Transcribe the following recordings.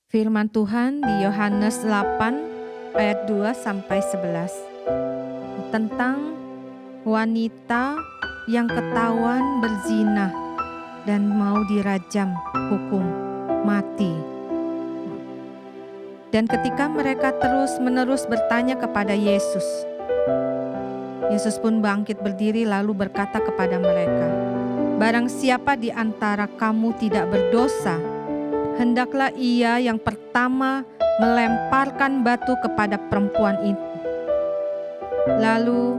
Firman Tuhan di Yohanes 8 ayat 2-11 tentang wanita yang ketahuan berzina dan mau dirajam hukum mati. Dan ketika mereka terus-menerus bertanya kepada Yesus, Yesus pun bangkit berdiri lalu berkata kepada mereka, "Barang siapa di antara kamu tidak berdosa, hendaklah ia yang pertama melemparkan batu kepada perempuan itu." Lalu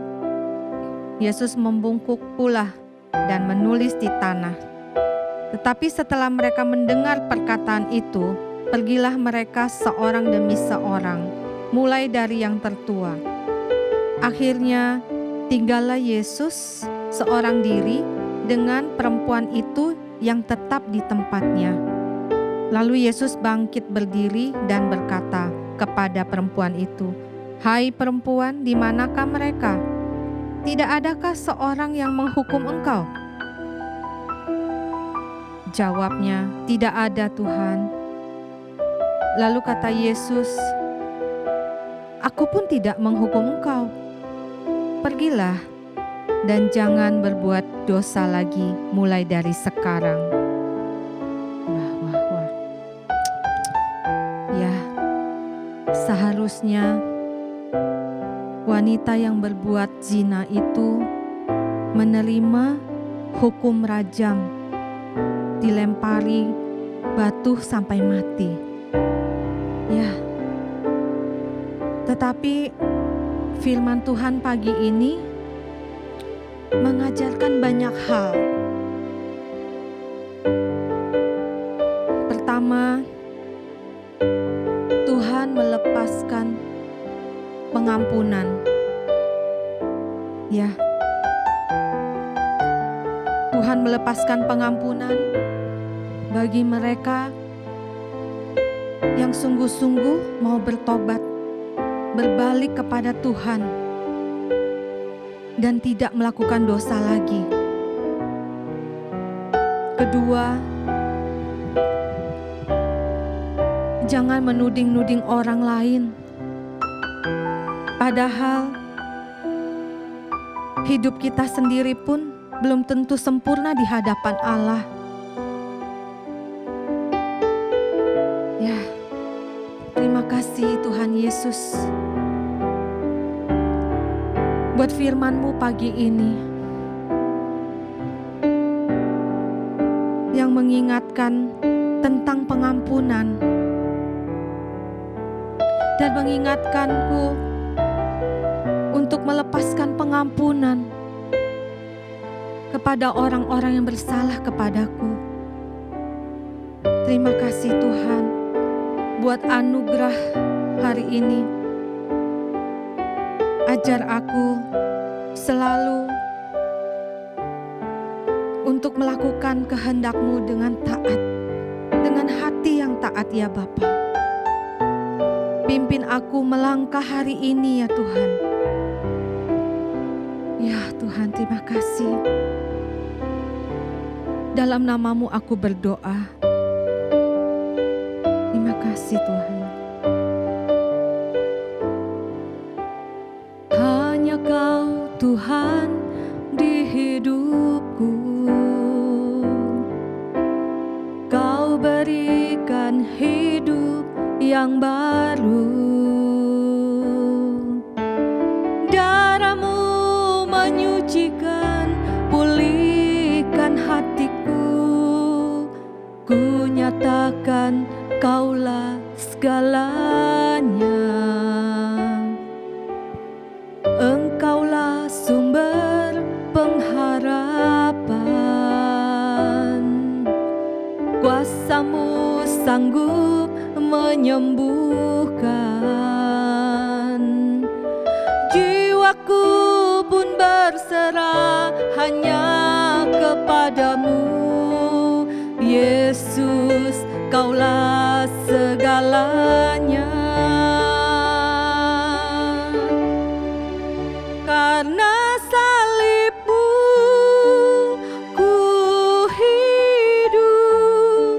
Yesus membungkuk pula dan menulis di tanah. Tetapi setelah mereka mendengar perkataan itu, pergilah mereka seorang demi seorang, mulai dari yang tertua. Akhirnya tinggallah Yesus seorang diri dengan perempuan itu yang tetap di tempatnya. Lalu Yesus bangkit berdiri dan berkata kepada perempuan itu, "Hai perempuan, di manakah mereka? Tidak adakah seorang yang menghukum engkau?" Jawabnya, "Tidak ada, Tuhan." Lalu kata Yesus, "Aku pun tidak menghukum engkau. Pergilah dan jangan berbuat dosa lagi mulai dari sekarang." Wah. Ya, seharusnya wanita yang berbuat zina itu menerima hukum rajam, dilempari batu sampai mati. Ya, tetapi firman Tuhan pagi ini mengajarkan banyak hal. Pertama, Tuhan melepaskan pengampunan. Ya, Tuhan melepaskan pengampunan bagi mereka yang sungguh-sungguh mau bertobat, berbalik kepada Tuhan, dan tidak melakukan dosa lagi. Kedua, jangan menuding-nuding orang lain. Padahal hidup kita sendiri pun belum tentu sempurna di hadapan Allah. Ya, terima kasih Tuhan Yesus buat firman-Mu pagi ini yang mengingatkan tentang pengampunan dan mengingatkanku untuk melepaskan pengampunan kepada orang-orang yang bersalah kepadaku. Terima kasih Tuhan buat anugerah hari ini. Ajar aku selalu untuk melakukan kehendak-Mu dengan taat, dengan hati yang taat ya Bapa. Pimpin aku melangkah hari ini ya Tuhan. Ya Tuhan, terima kasih. Dalam nama-Mu aku berdoa. Terima kasih Tuhan. Hanya Kau Tuhan di hidupku. Kau berikan hidup yang baru. Darah-Mu menyucikan, pulihkan hatiku. Ku nyatakan Kaulah segalanya. Engkaulah sumber pengharapan. Kuasa-Mu sanggup menyembuhkan. Jiwaku pun berserah hanya kepadamu. Yesus, Kaulah segalanya. Karena salib-Mu ku hidup,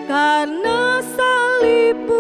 karena salib-Mu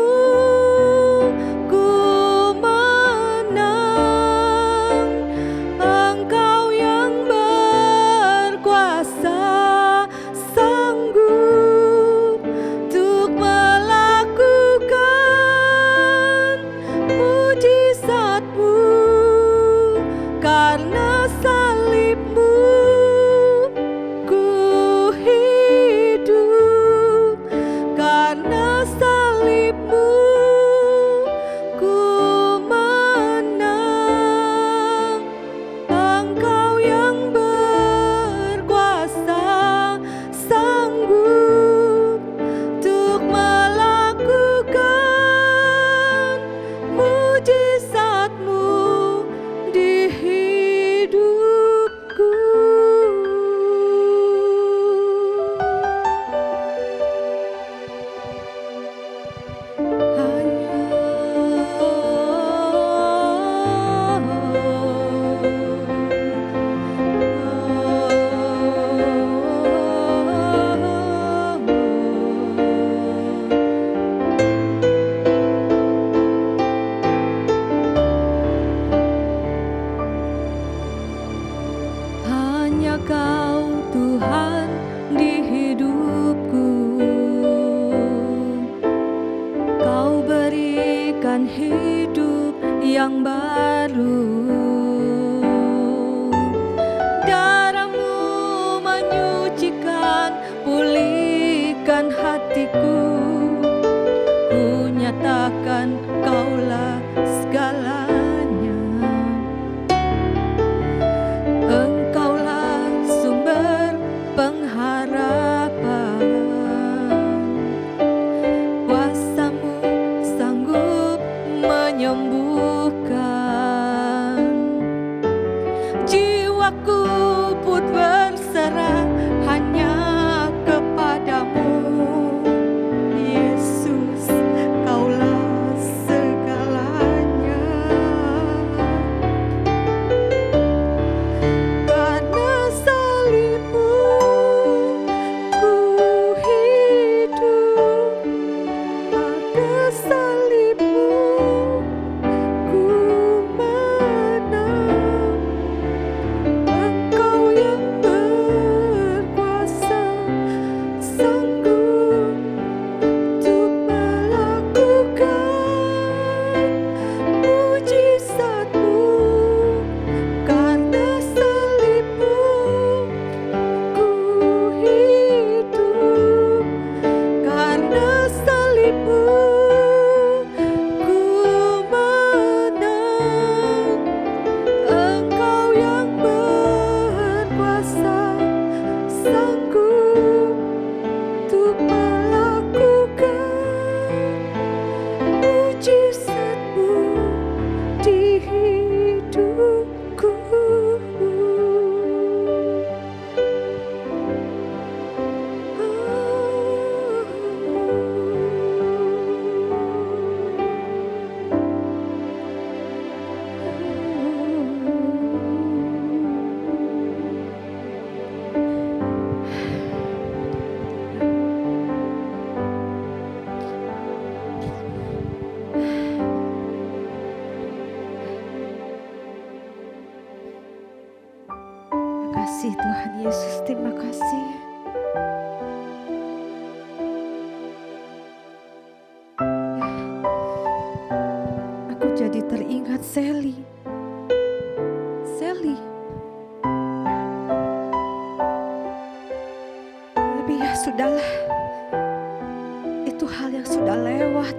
jadi teringat Sally. Tapi ya sudahlah, itu hal yang sudah lewat,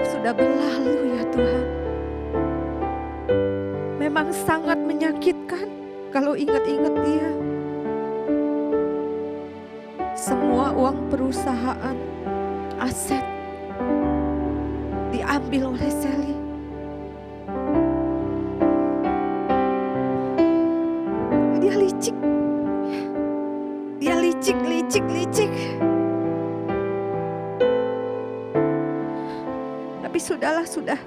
sudah berlalu ya Tuhan. Memang sangat menyakitkan kalau ingat-ingat dia. Semua uang perusahaan, aset diambil oleh Sally. Dia licik. Dia licik. Tapi sudah.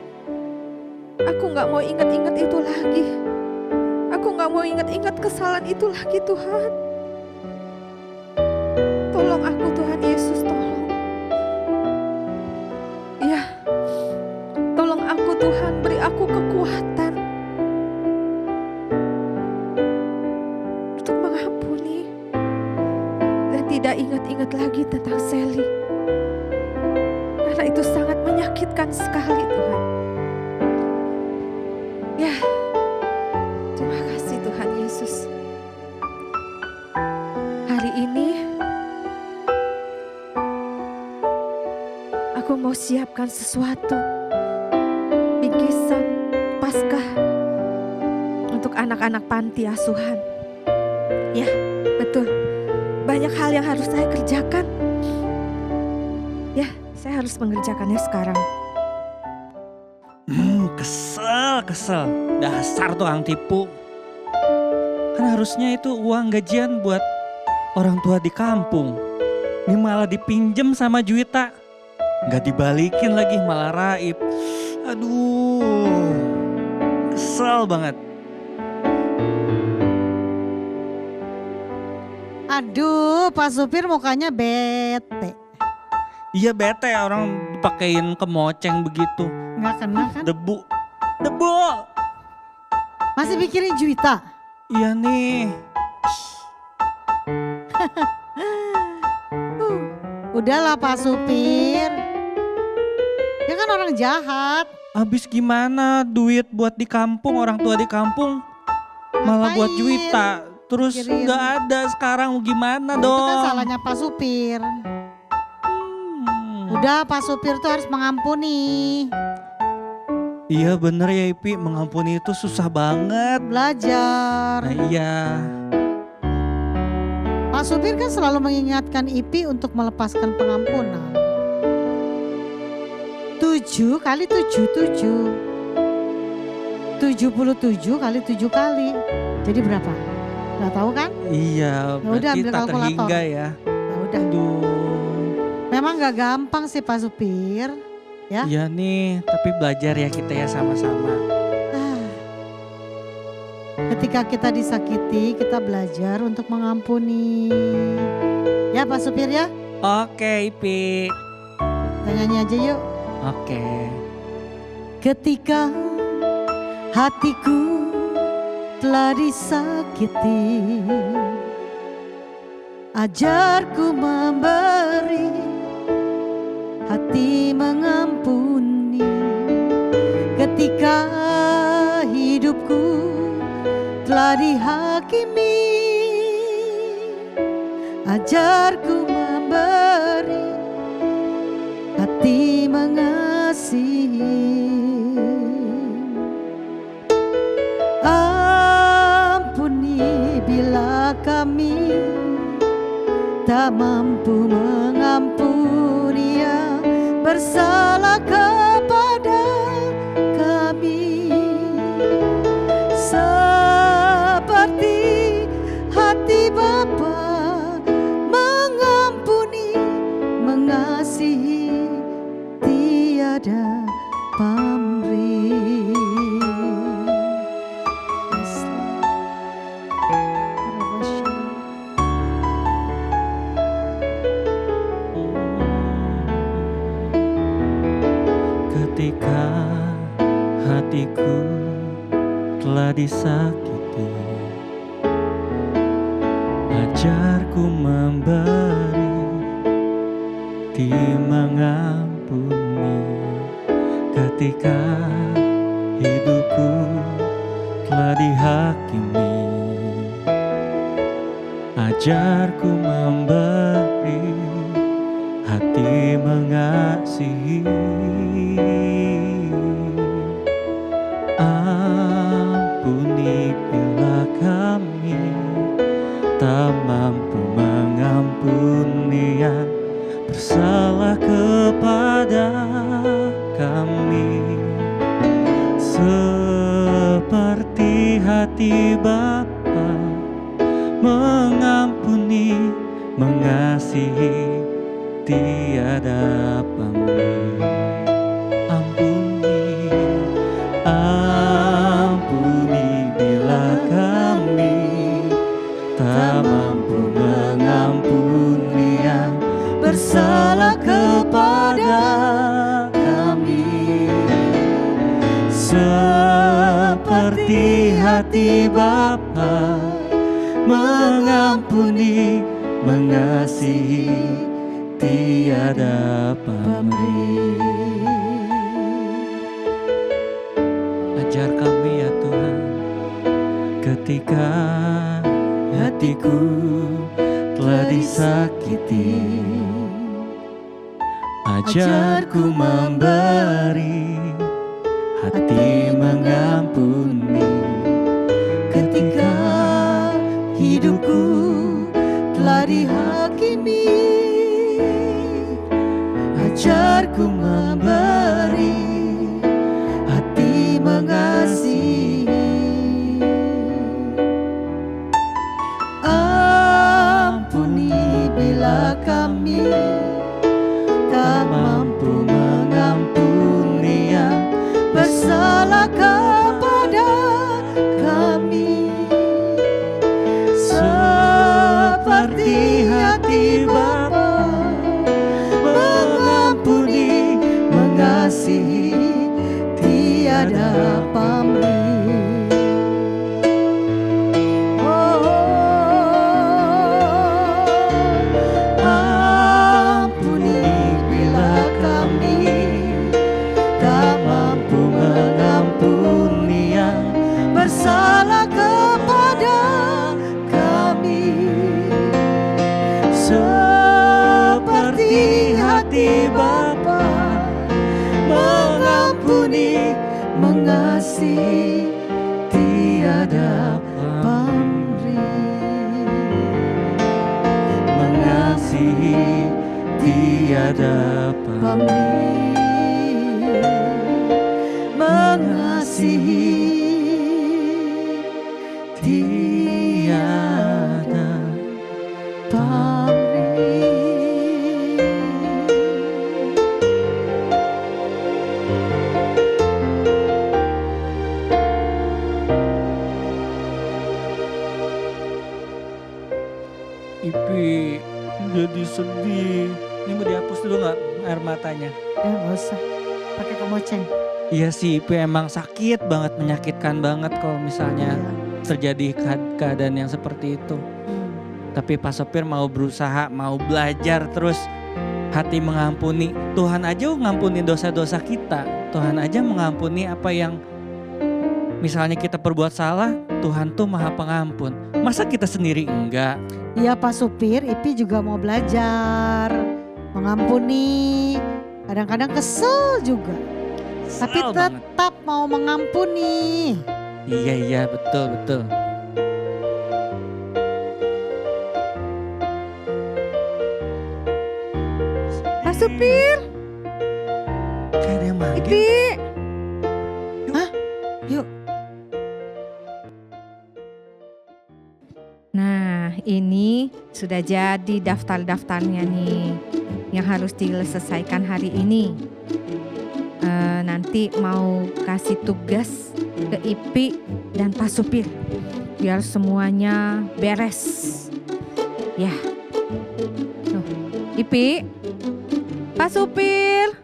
Aku gak mau ingat-ingat itu lagi. Aku gak mau ingat-ingat kesalahan itu lagi Tuhan. Tolong aku Tuhan Yesus, tolong. Ya, tolong aku Tuhan, beri aku kekuatan untuk mengampuni dan tidak ingat-ingat lagi tentang Sally. Karena itu sangat menyakitkan sekali Tuhan. Ya, terima kasih Tuhan Yesus. Hari ini aku mau siapkan sesuatu, bingkisan Paskah untuk anak-anak panti asuhan. Ya, betul. Banyak hal yang harus saya kerjakan. Ya, saya harus mengerjakannya sekarang. Kesel. Dasar tukang tipu. Kan harusnya itu uang gajian buat orang tua di kampung. Ini malah dipinjem sama Juwita. Gak dibalikin lagi, malah raib. Aduh, kesel banget. Aduh, Pak Supir mukanya bete. Iya bete, orang dipakein kemoceng begitu. Nggak kena kan? Debu. Masih mikirin Juwita? Iya nih. Udahlah Pak Supir. Dia kan orang jahat. Habis gimana duit buat di kampung, orang tua di kampung malah buat Juwita. Terus Mikirin. nggak ada sekarang, gimana Nah, dong? itu kan salahnya Pak Supir. Udah Pak Supir tuh harus mengampuni. Iya bener ya Ipi, mengampuni itu susah banget. Belajar. Nah iya. Pak Supir kan selalu mengingatkan Ipi untuk melepaskan pengampunan. 7 kali 7, 77 kali 7 kali. Jadi berapa? Gak tahu kan? Iya, Ya udah, berarti ambil tak kalkulator. terhingga ya. Ya udah. Aduh. Memang gak gampang sih Pak Supir. Ya. Iya nih, tapi belajar ya kita ya sama-sama. Ketika kita disakiti, kita belajar untuk mengampuni. Ya Pak Supir ya, Oke Ipi. kita nyanyi aja yuk. Oke. Ketika hatiku telah disakiti, ajarku memberi hati mengampuni. Ketika hidupku telah dihakimi, ajarku memberi hati mengasihi. Ampuni bila kami tak mampu mengampuni yang bersalah kepada kami, seperti hati Bapa mengampuni, mengasihi tiada pamrih. Ketika hatiku telah disakiti, ajarku memberi, hati mengampuni. ketika hidupku telah dihakimi. Ajarku memberi, hati mengasihi. Ampuni bila kami tak mampu mengampuni yang bersalah kepada kami, seperti hati Bapa mengampuni, mengasihi, tiada pamrih. Ampuni bila kami tak mampu mengampuni yang bersalah kepada kami, seperti hati Bapa mengampuni, mengasihi, tiada pamrih. Ajar kami ya Tuhan, ketika hatiku telah disakiti. Ajarku memberi, hati mengampuni, ketika hidupku telah dihakimi. Ajarku memberi, hati mengasihi. Ampuni bila kami tak mampu mengampuni yang bersalah kepada kami, seperti hati Bapa mengampuni, mengasihi, tiada pamrih. Ampuni bila kami tak mampu mengampuni yang bersalah kepada kami, seperti hati Bapa mengampuni, mengasihi, tiada pamrih. Mengasihi, tiada pamrih. Mengasihi, tiada pamrih. Ipi jadi sedih. Ini mau dihapus dulu nggak air matanya? Ya nggak usah, pakai kemoceng. Iya sih, Ipi emang sakit banget, menyakitkan banget kalau misalnya terjadi keadaan yang seperti itu. Tapi Pak Sopir mau berusaha, mau belajar terus hati mengampuni. Tuhan aja ngampuni dosa-dosa kita. Tuhan aja mengampuni apa yang misalnya kita perbuat salah, Tuhan tuh Maha Pengampun. Masa kita sendiri enggak? Iya Pak Supir, Ipi juga mau belajar mengampuni. Kadang-kadang kesel juga, tapi Kesel banget. tetap mau mengampuni. Iya betul. Pak Supir, Kayak ada yang manggil. Ipi. Yuk. Nah, ini sudah jadi daftar-daftarnya nih yang harus diselesaikan hari ini. Nanti mau kasih tugas ke Ipi dan Pak Supir biar semuanya beres. Ya. Tuh, Ipi, Pak Supir,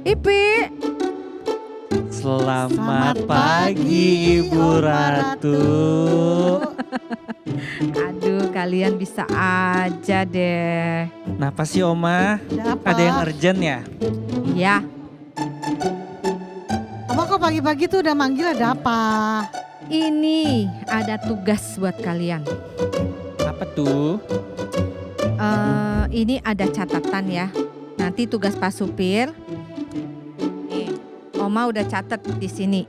Ipi. Selamat pagi Ibu Ratu. Aduh, kalian bisa aja deh. Kenapa sih Oma? Ada apa? Ada yang urgent ya? Iya, pagi-pagi tuh udah manggil, ada apa? Ini ada tugas buat kalian. Apa tuh? Ini ada catatan ya. Nanti tugas Pak Supir. Nih, Oma udah catat di sini.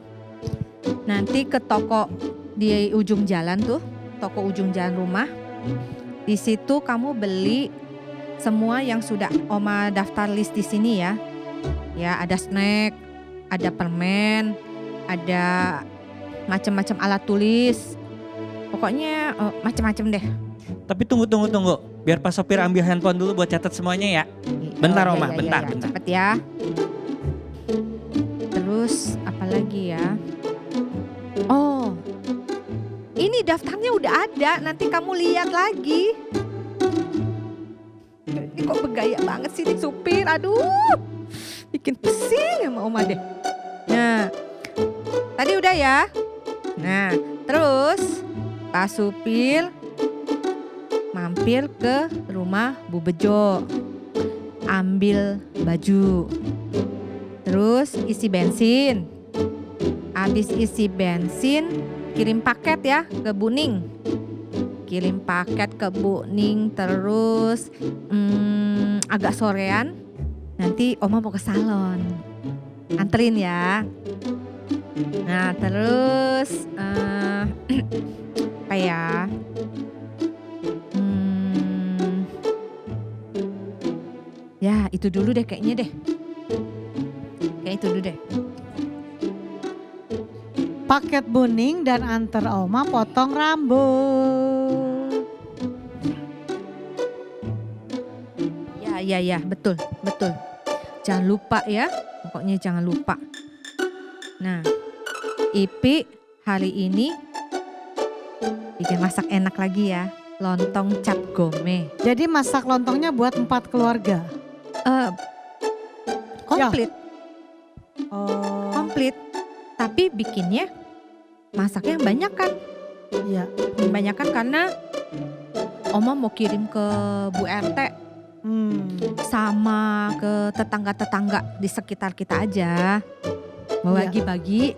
Nanti ke toko di ujung jalan tuh, toko ujung jalan rumah. Di situ kamu beli semua yang sudah Oma daftar list di sini ya. Ya, ada snack, ada permen, ada macam-macam alat tulis. Pokoknya macam-macam deh. Tapi tunggu. Biar Pak Sopir ambil handphone dulu buat catat semuanya ya. Bentar Oh, Oma, iya, bentar. Cepet ya. Terus apa lagi ya? Oh, ini daftarnya udah ada. Nanti kamu lihat lagi. Ini kok bergaya banget sih nih supir. Aduh, bikin pusing sama Oma deh. Nah, tadi udah ya. Nah, terus Pak Supir mampir ke rumah Bu Bejo, ambil baju, terus isi bensin. Habis isi bensin, kirim paket ya ke Buning. Kirim paket ke Buning, terus agak sorean. Nanti Oma mau ke salon, anterin ya. Nah terus apa ya? Ya itu dulu deh kayaknya deh. Kayak itu dulu deh. Paket Buning dan antar Oma potong rambut. Ya betul. Jangan lupa ya, pokoknya jangan lupa. Nah, Ipi hari ini bikin masak enak lagi ya, lontong cap gome. Jadi masak lontongnya buat 4 keluarga. Komplit, Oh, komplit. Tapi bikinnya masaknya yang banyak kan? iya. Banyak kan karena Oma mau kirim ke Bu RT sama ke tetangga-tetangga di sekitar kita aja. Mau Iya. bagi-bagi.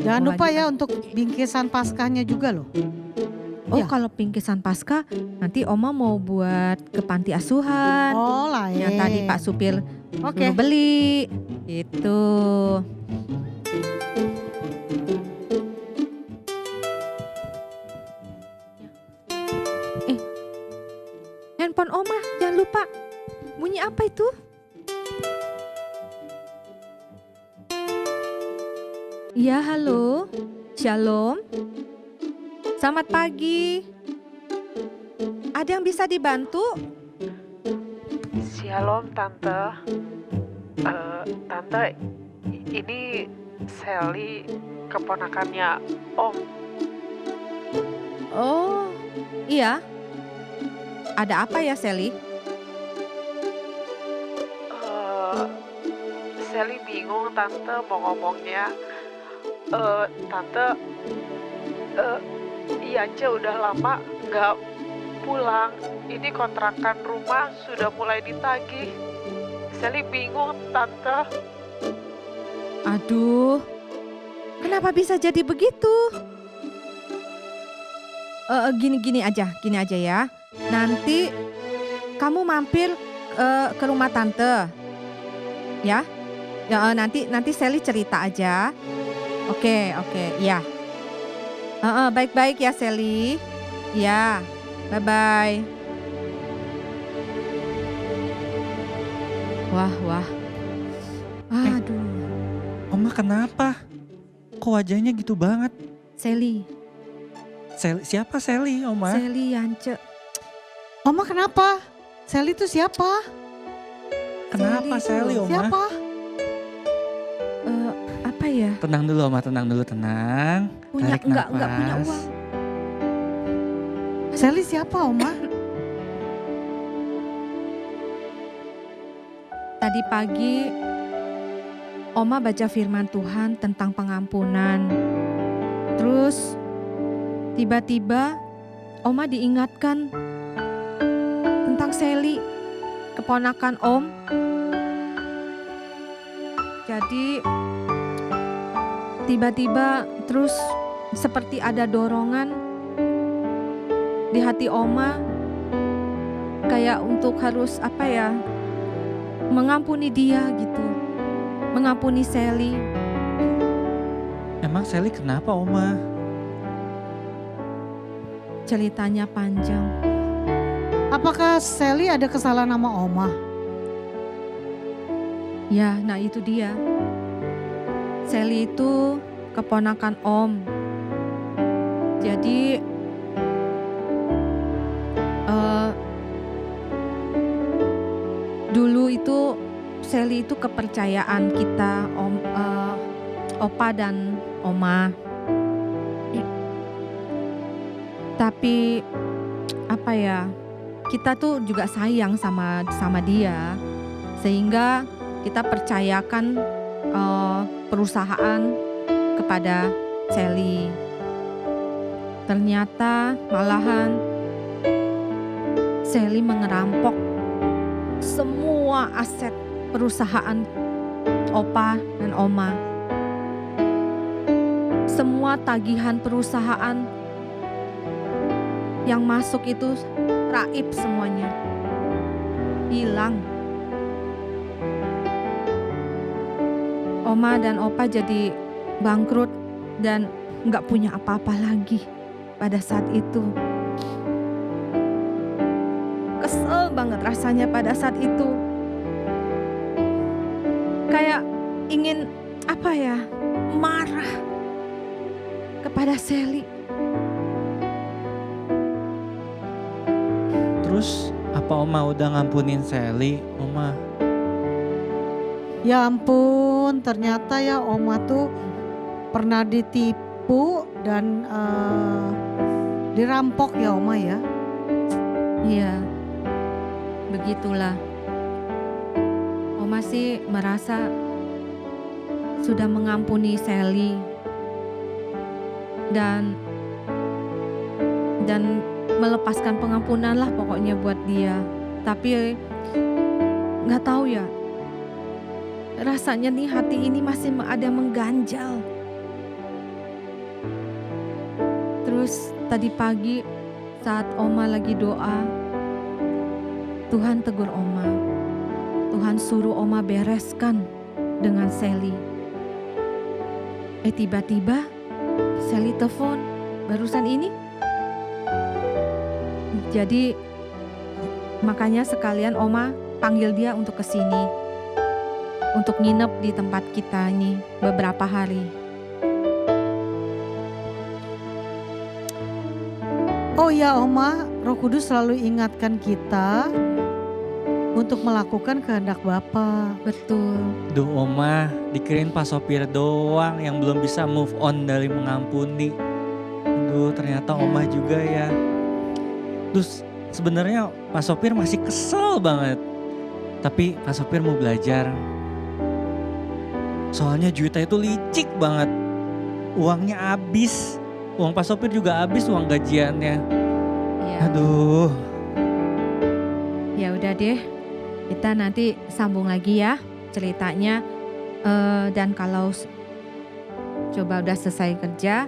Jangan Mau lupa lagi ya untuk bingkisan Paskahnya juga loh. Oh Iya. kalau bingkisan Paskah nanti Oma mau buat ke panti asuhan. Oh lain. Yang tadi Pak Supir Oke. suruh beli. Itu. Handphone Oma jangan lupa. Bunyi apa itu? Ya halo. Shalom. Selamat pagi. Ada yang bisa dibantu? Shalom Tante. Tante, ini Sally, keponakannya Om. Oh, iya. Ada apa ya, Sally? Sally bingung Tante mau ngomongnya. Tante, Iance udah lama nggak pulang. Ini kontrakan rumah sudah mulai ditagih. Sally bingung Tante. Aduh, kenapa bisa jadi begitu? Gini aja ya. Nanti kamu mampir ke rumah tante, ya. Nanti Sally cerita aja. Oke, ya. Baik-baik ya Sally. Ya, bye-bye. Wah. Aduh, Oma kenapa? Kok wajahnya gitu banget? Sally, Siapa Sally, Oma? Sally Yance. Oma kenapa? Sally itu siapa? Kenapa Sally, Oma? Siapa? Apa ya? Tenang dulu, Oma, tenang. Tarik Enggak punya nafas. uang. Sally siapa Oma? Tadi pagi Oma baca firman Tuhan tentang pengampunan. Terus tiba-tiba Oma diingatkan tentang Sally, keponakan Om. Jadi tiba-tiba terus seperti ada dorongan di hati Oma kayak untuk harus mengampuni dia gitu, mengampuni Sally. Emang Sally kenapa Oma? Ceritanya panjang. Apakah Sally ada kesalahan sama Oma? Ya, nah itu dia. Sally itu keponakan Om. Jadi dulu itu Sally itu kepercayaan kita Opa dan Oma. Tapi kita tuh juga sayang sama dia, sehingga kita percayakan perusahaan kepada Sally. Ternyata malahan Sally mengerampok semua aset perusahaan Opa dan Oma. Semua tagihan perusahaan yang masuk itu raib semuanya. Hilang. Oma dan Opa jadi bangkrut dan gak punya apa-apa lagi pada saat itu. Kesel banget rasanya pada saat itu. Kayak ingin marah kepada Sally. Terus apa Oma udah ngampunin Sally, Oma? Ya ampun, ternyata ya Oma tuh pernah ditipu dan dirampok ya Oma ya. Iya, begitulah. Oma sih merasa sudah mengampuni Sally dan melepaskan pengampunan lah pokoknya buat dia. Tapi nggak tahu ya, rasanya nih hati ini masih ada mengganjal. Terus tadi pagi saat Oma lagi doa, Tuhan tegur Oma. Tuhan suruh Oma bereskan dengan Sally. Tiba-tiba Sally telepon barusan ini. Jadi makanya sekalian Oma panggil dia untuk kesini. Untuk nginep di tempat kita ini beberapa hari. Oh ya Oma, Roh Kudus selalu ingatkan kita untuk melakukan kehendak Bapa. Betul. Duh Oma, dikirain Pak Sopir doang yang belum bisa move on dari mengampuni. Aduh ternyata Oma juga ya. Terus sebenarnya Pak Sopir masih kesel banget. Tapi Pak Sopir mau belajar. Soalnya Juwita itu licik banget. Uangnya habis. Uang Pak Sopir juga habis uang gajiannya. Ya. Aduh. Ya udah deh. Kita nanti sambung lagi ya ceritanya. Dan kalau coba udah selesai kerja,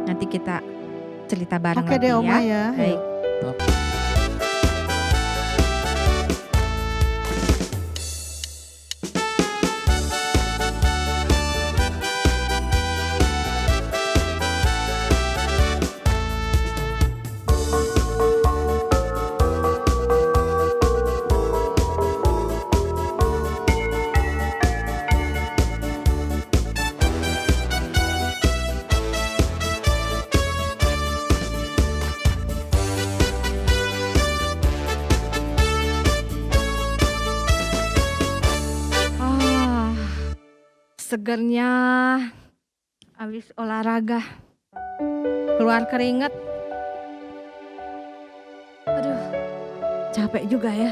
nanti kita cerita bareng Oke lagi deh Oma ya. Baik. Segernya habis olahraga, keluar keringet. Aduh, capek juga ya.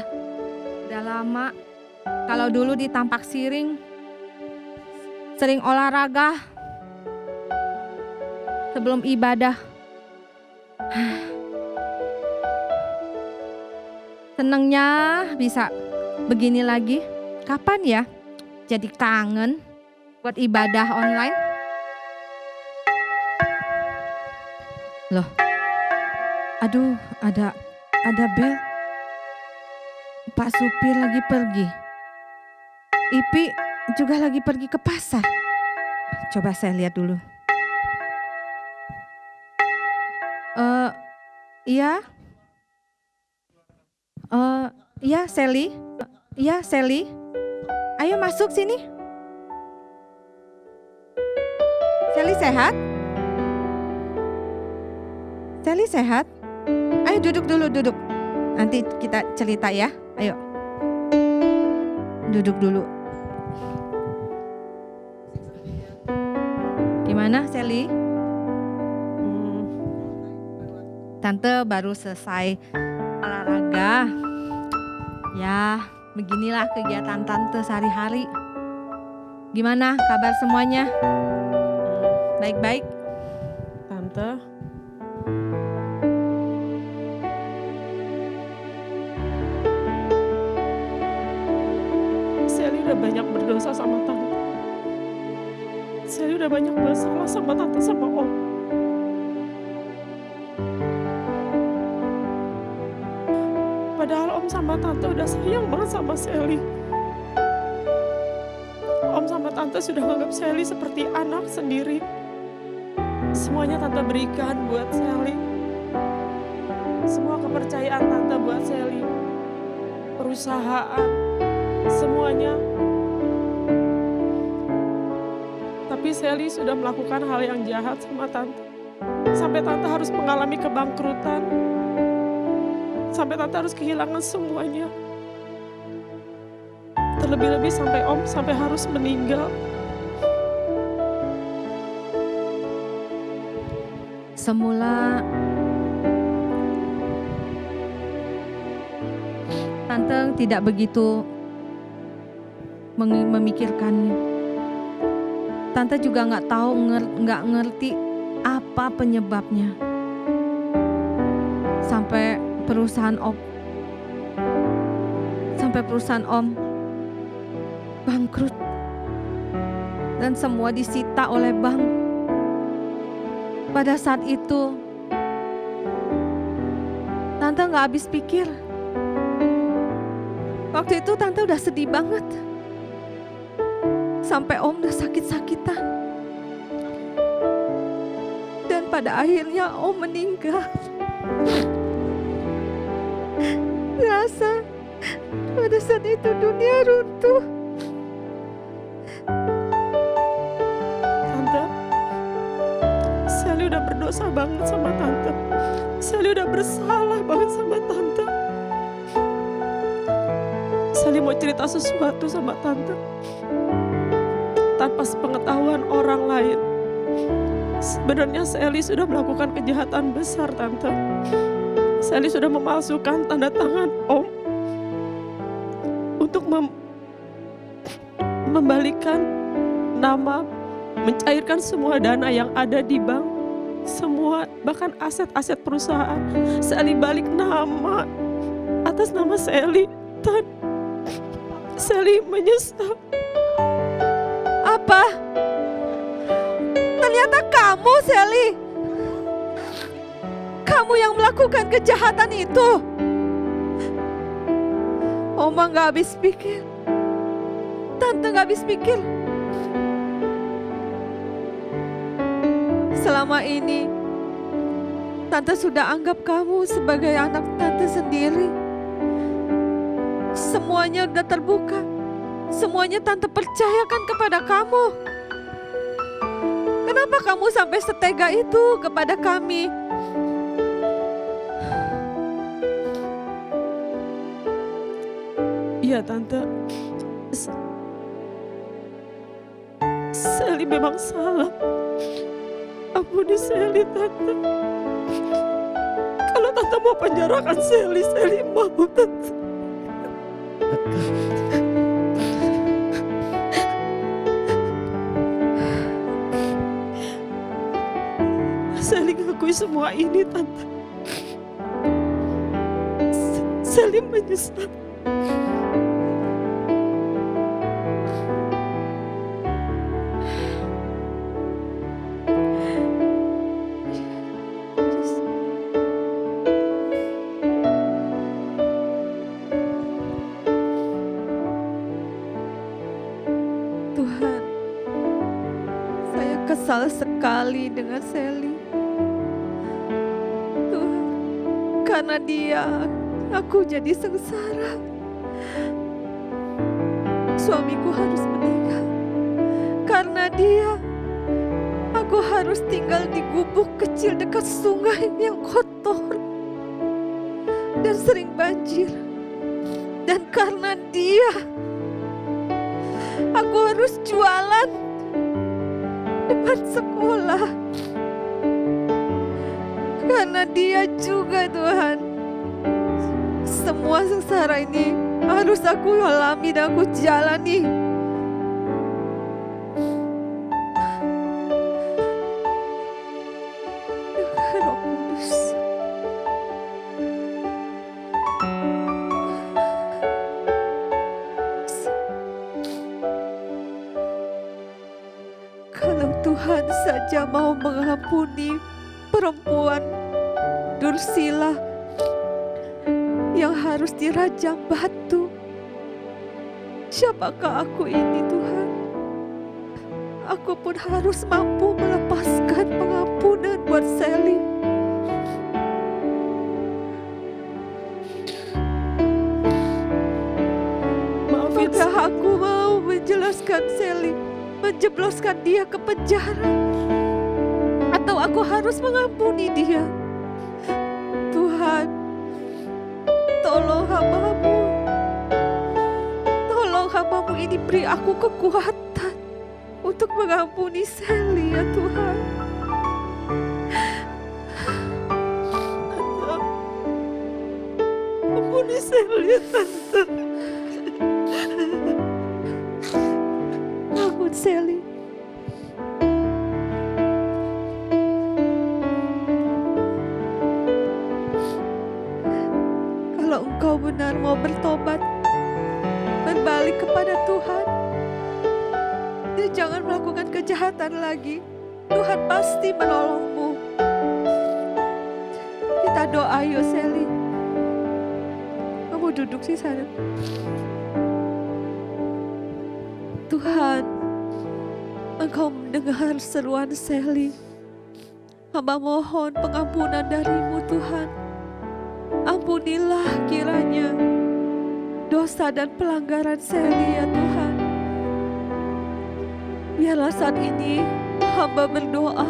Udah lama. Kalau dulu di Tampak Siring, sering olahraga sebelum ibadah. Senengnya bisa begini lagi. Kapan ya jadi kangen buat ibadah online? Loh, aduh, ada bel. Pak supir lagi pergi. Ipi juga lagi pergi ke pasar. Coba saya lihat dulu. Iya. Iya, Sally. Iya, Sally. Ayo masuk sini. Sally sehat? Sally sehat? Ayo duduk dulu, duduk. Nanti kita cerita ya. Ayo. Duduk dulu. Gimana, Sally? Tante baru selesai olahraga. Ya, beginilah kegiatan Tante sehari-hari. Gimana kabar semuanya? Baik-baik? Tante, Sally udah banyak berdosa sama Tante. Sally udah banyak bersalah sama Tante sama Om. Padahal Om sama Tante udah sayang banget sama Sally. Om sama Tante sudah menganggap Sally seperti anak sendiri. Semuanya Tante berikan buat Sally. Semua kepercayaan Tante buat Sally. Perusahaan, semuanya. Tapi Sally sudah melakukan hal yang jahat sama Tante. Sampai Tante harus mengalami kebangkrutan. Sampai Tante harus kehilangan semuanya. Terlebih-lebih sampai Om sampai harus meninggal. Semula Tante tidak begitu memikirkannya. Tante juga nggak tahu, nggak ngerti apa penyebabnya. Sampai perusahaan Om bangkrut dan semua disita oleh bank. Pada saat itu Tante nggak habis pikir. Waktu itu Tante udah sedih banget. Sampai Om udah sakit-sakitan. Dan pada akhirnya Om meninggal. Rasa pada saat itu dunia runtuh. Tante, Sally udah berdosa banget sama Tante. Sally udah bersalah banget sama Tante. Sally mau cerita sesuatu sama Tante. Tanpa sepengetahuan orang lain. Sebenarnya Sally sudah melakukan kejahatan besar, Tante. Sally sudah memalsukan tanda tangan Om untuk membalikan nama, mencairkan semua dana yang ada di bank, semua bahkan aset-aset perusahaan. Sally balik nama atas nama Sally, dan Sally menyesal. Apa? Ternyata kamu, Sally. Kamu yang melakukan kejahatan itu. Oma gak habis pikir. Tante gak habis pikir. Selama ini Tante sudah anggap kamu sebagai anak Tante sendiri. Semuanya udah terbuka. Semuanya Tante percayakan kepada kamu. Kenapa kamu sampai setega itu kepada kami? Iya Tante, Sally memang salah. Ampuni Sally Tante. Kalau Tante mau penjarakan Sally, Sally mau Tante. Sally ngakui semua ini Tante. Sally menyesal. kesal sekali dengan Sally. Tuhan, karena dia aku jadi sengsara. Suamiku harus meninggal. Karena dia aku harus tinggal di gubuk kecil dekat sungai yang kotor dan sering banjir. Dan karena dia aku harus jualan depan sekolah. Karena dia juga Tuhan, semua sengsara ini harus aku alami dan aku jalani. Roh Kudus, kalau Tuhan saja mau mengampuni perempuan Dursila yang harus dirajam batu, siapakah aku ini Tuhan? Aku pun harus mampu melepaskan pengampunan buat Sally. Maafin Maka aku mau menjelaskan Sally, menjebloskan dia ke penjara, atau aku harus mengampuni dia. Tuhan, tolong hamba-Mu. Tolong hamba-Mu ini beri aku kekuatan untuk mengampuni Sally ya Tuhan. Ampuni Sally ya Tante. Ampun Sally. Kalau engkau benar mau bertobat, berbalik kepada Tuhan, dan jangan melakukan kejahatan lagi, Tuhan pasti menolongmu. Kita doa yuk Sally. Kamu duduk di sana. Tuhan, Engkau mendengar seruan Sally. Hamba mohon pengampunan dari-Mu Tuhan. Ampunilah kiranya dosa dan pelanggaran Sally ya Tuhan. Biarlah saat ini hamba berdoa,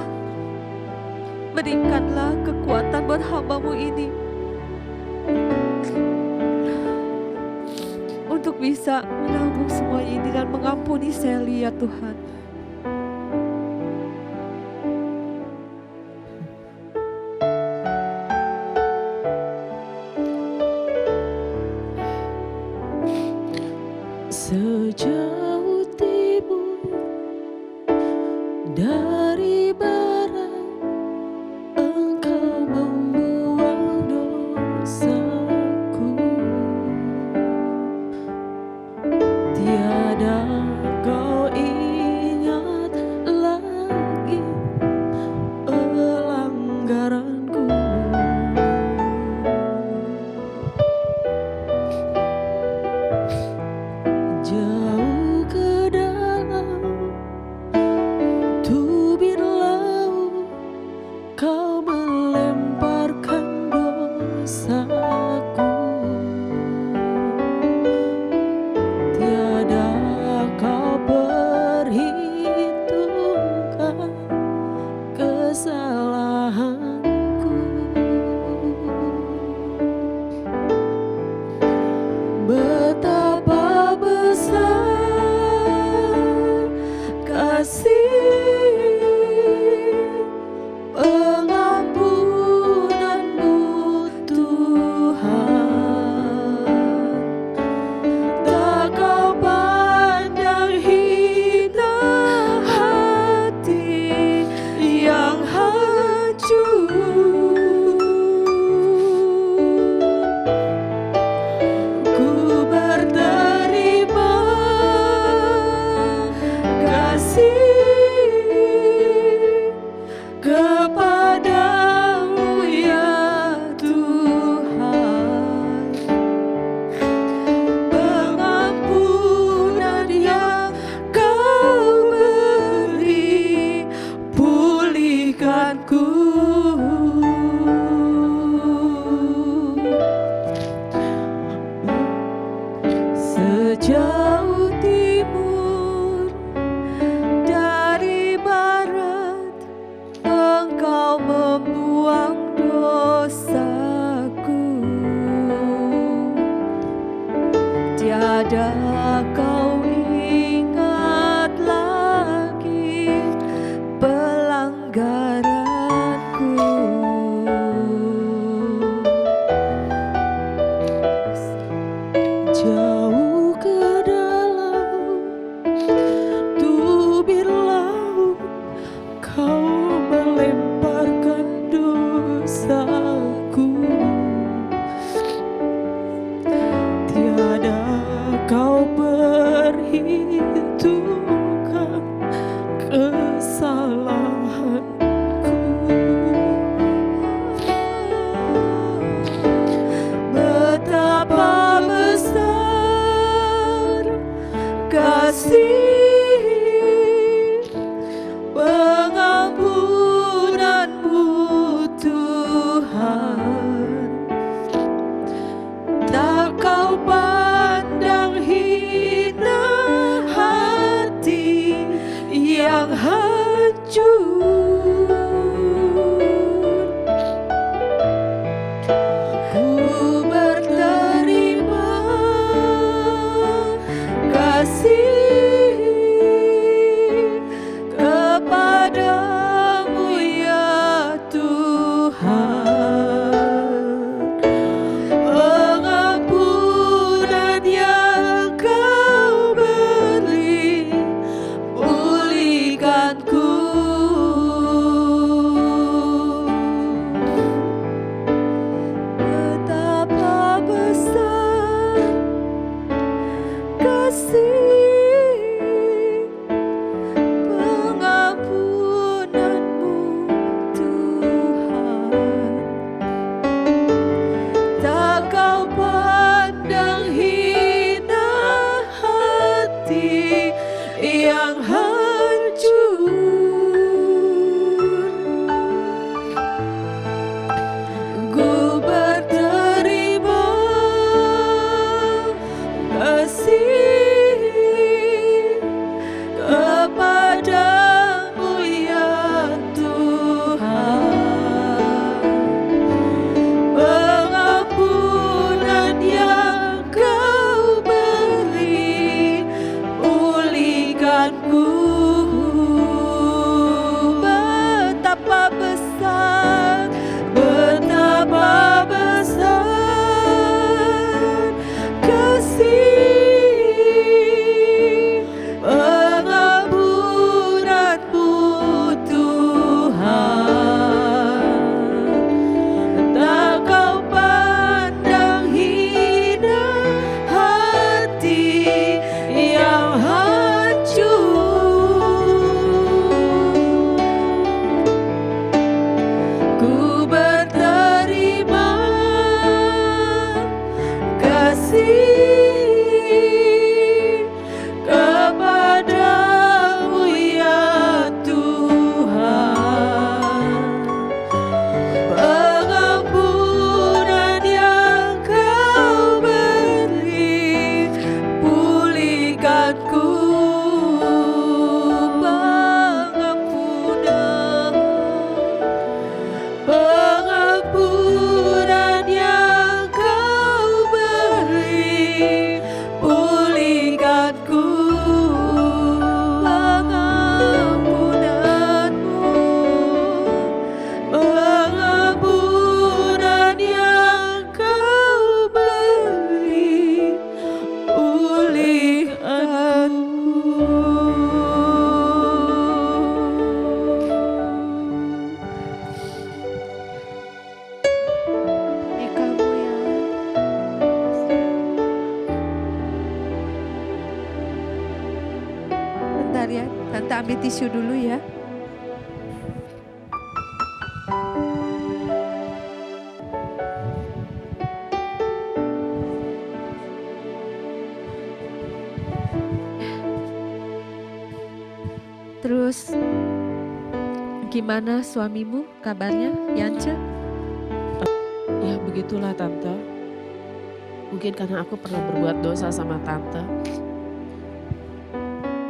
berikanlah kekuatan buat hamba-Mu ini untuk bisa menanggung semua ini dan mengampuni Sally ya Tuhan. sejauh timur dari barat, Engkau membuang dosaku. Tiada kau ingat lagi pelanggaranku. Jauh tiada kau ingat lagi pelanggaranku. Jauh ke dalam tubir laut kau melemparkan dosaku. Tiada kau perhitungkan kesalahanku. Betapa besar kasih pengampunanmu Tuhan. Tak kau pandang hina hati yang hancur. Ku berterima kasih kepadamu ya Tuhan. Pengampunan yang kau beri pulihkanku. Betapa besar kasih pengampunanmu Tuhan. Tak kau pandang hina hati yang hancur. Ku berterima kasih kepadamu ya Tuhan. Pengampunan yang kau beri pulihkanku. Betapa besar, betapa besar kasih pengampunanmu Tuhan. Tak kau pandang hina hati yang hancur. Ku berterima kasih kepadamu ya Tuhan. Pengampunan yang kau beri pulihkanku. Pengampunan yang kau beri pulihkanku. Pengampunan yang kau beri pulihkanku. Ini kamu ya. Bentar ya, Tante ambil tisu dulu ya. Terus gimana suamimu kabarnya, Yance? Ya begitulah Tante. Mungkin karena aku pernah berbuat dosa sama Tante.